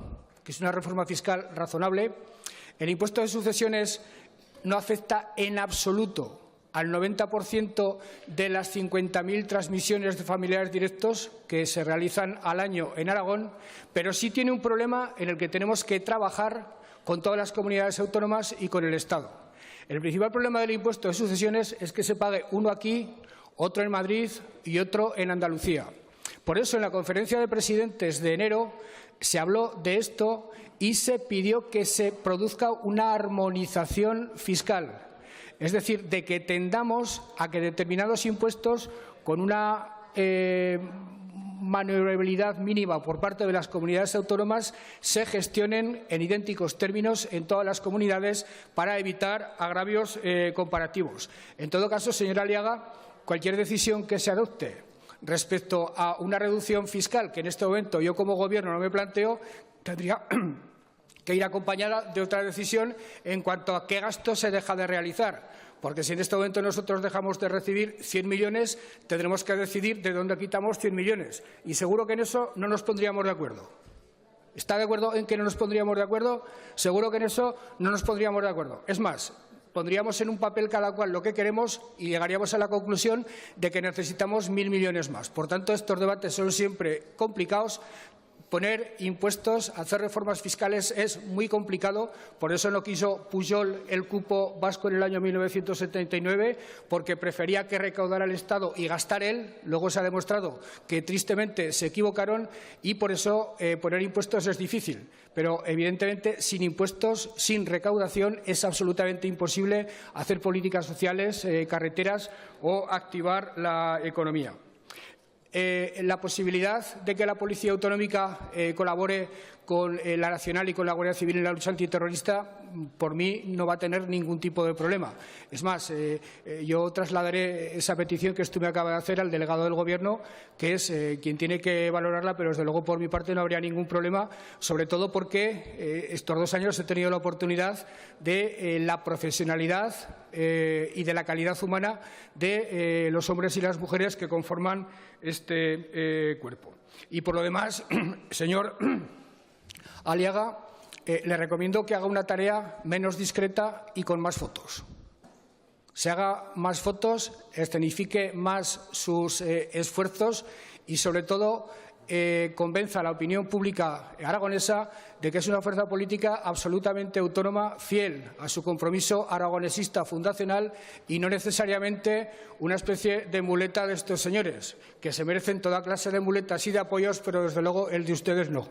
que es una reforma fiscal razonable. El impuesto de sucesiones no afecta en absoluto al 90% de las 50.000 transmisiones de familiares directos que se realizan al año en Aragón, pero sí tiene un problema en el que tenemos que trabajar con todas las comunidades autónomas y con el Estado. El principal problema del impuesto de sucesiones es que se pague uno aquí, otro en Madrid y otro en Andalucía. Por eso, en la conferencia de presidentes de enero se habló de esto y se pidió que se produzca una armonización fiscal, es decir, de que tendamos a que determinados impuestos con una maniobrabilidad mínima por parte de las comunidades autónomas se gestionen en idénticos términos en todas las comunidades para evitar agravios comparativos. En todo caso, señora Aliaga, cualquier decisión que se adopte respecto a una reducción fiscal que en este momento yo como Gobierno no me planteo, tendría que ir acompañada de otra decisión en cuanto a qué gasto se deja de realizar. Porque si en este momento nosotros dejamos de recibir 100 millones, tendremos que decidir de dónde quitamos 100 millones. Y seguro que en eso no nos pondríamos de acuerdo. ¿Está de acuerdo en que no nos pondríamos de acuerdo? Seguro que en eso no nos pondríamos de acuerdo. Es más, pondríamos en un papel cada cual lo que queremos y llegaríamos a la conclusión de que necesitamos 1.000 millones más. Por tanto, estos debates son siempre complicados. Poner impuestos, hacer reformas fiscales es muy complicado. Por eso no quiso Pujol el cupo vasco en el año 1979, porque prefería que recaudara el Estado y gastar él. Luego se ha demostrado que tristemente se equivocaron y por eso poner impuestos es difícil. Pero evidentemente sin impuestos, sin recaudación, es absolutamente imposible hacer políticas sociales, carreteras o activar la economía. La posibilidad de que la Policía Autonómica colabore con la Nacional y con la Guardia Civil en la lucha antiterrorista, por mí no va a tener ningún tipo de problema. Es más, yo trasladaré esa petición que usted me acaba de hacer al delegado del Gobierno, que es quien tiene que valorarla, pero desde luego por mi parte no habría ningún problema, sobre todo porque estos 2 años he tenido la oportunidad de la profesionalidad y de la calidad humana de los hombres y las mujeres que conforman este cuerpo. Y por lo demás, señor Aliaga, le recomiendo que haga una tarea menos discreta y con más fotos. Se haga más fotos, escenifique más sus esfuerzos y, sobre todo, convenza a la opinión pública aragonesa de que es una fuerza política absolutamente autónoma, fiel a su compromiso aragonesista fundacional y no necesariamente una especie de muleta de estos señores, que se merecen toda clase de muletas y de apoyos, pero desde luego el de ustedes no.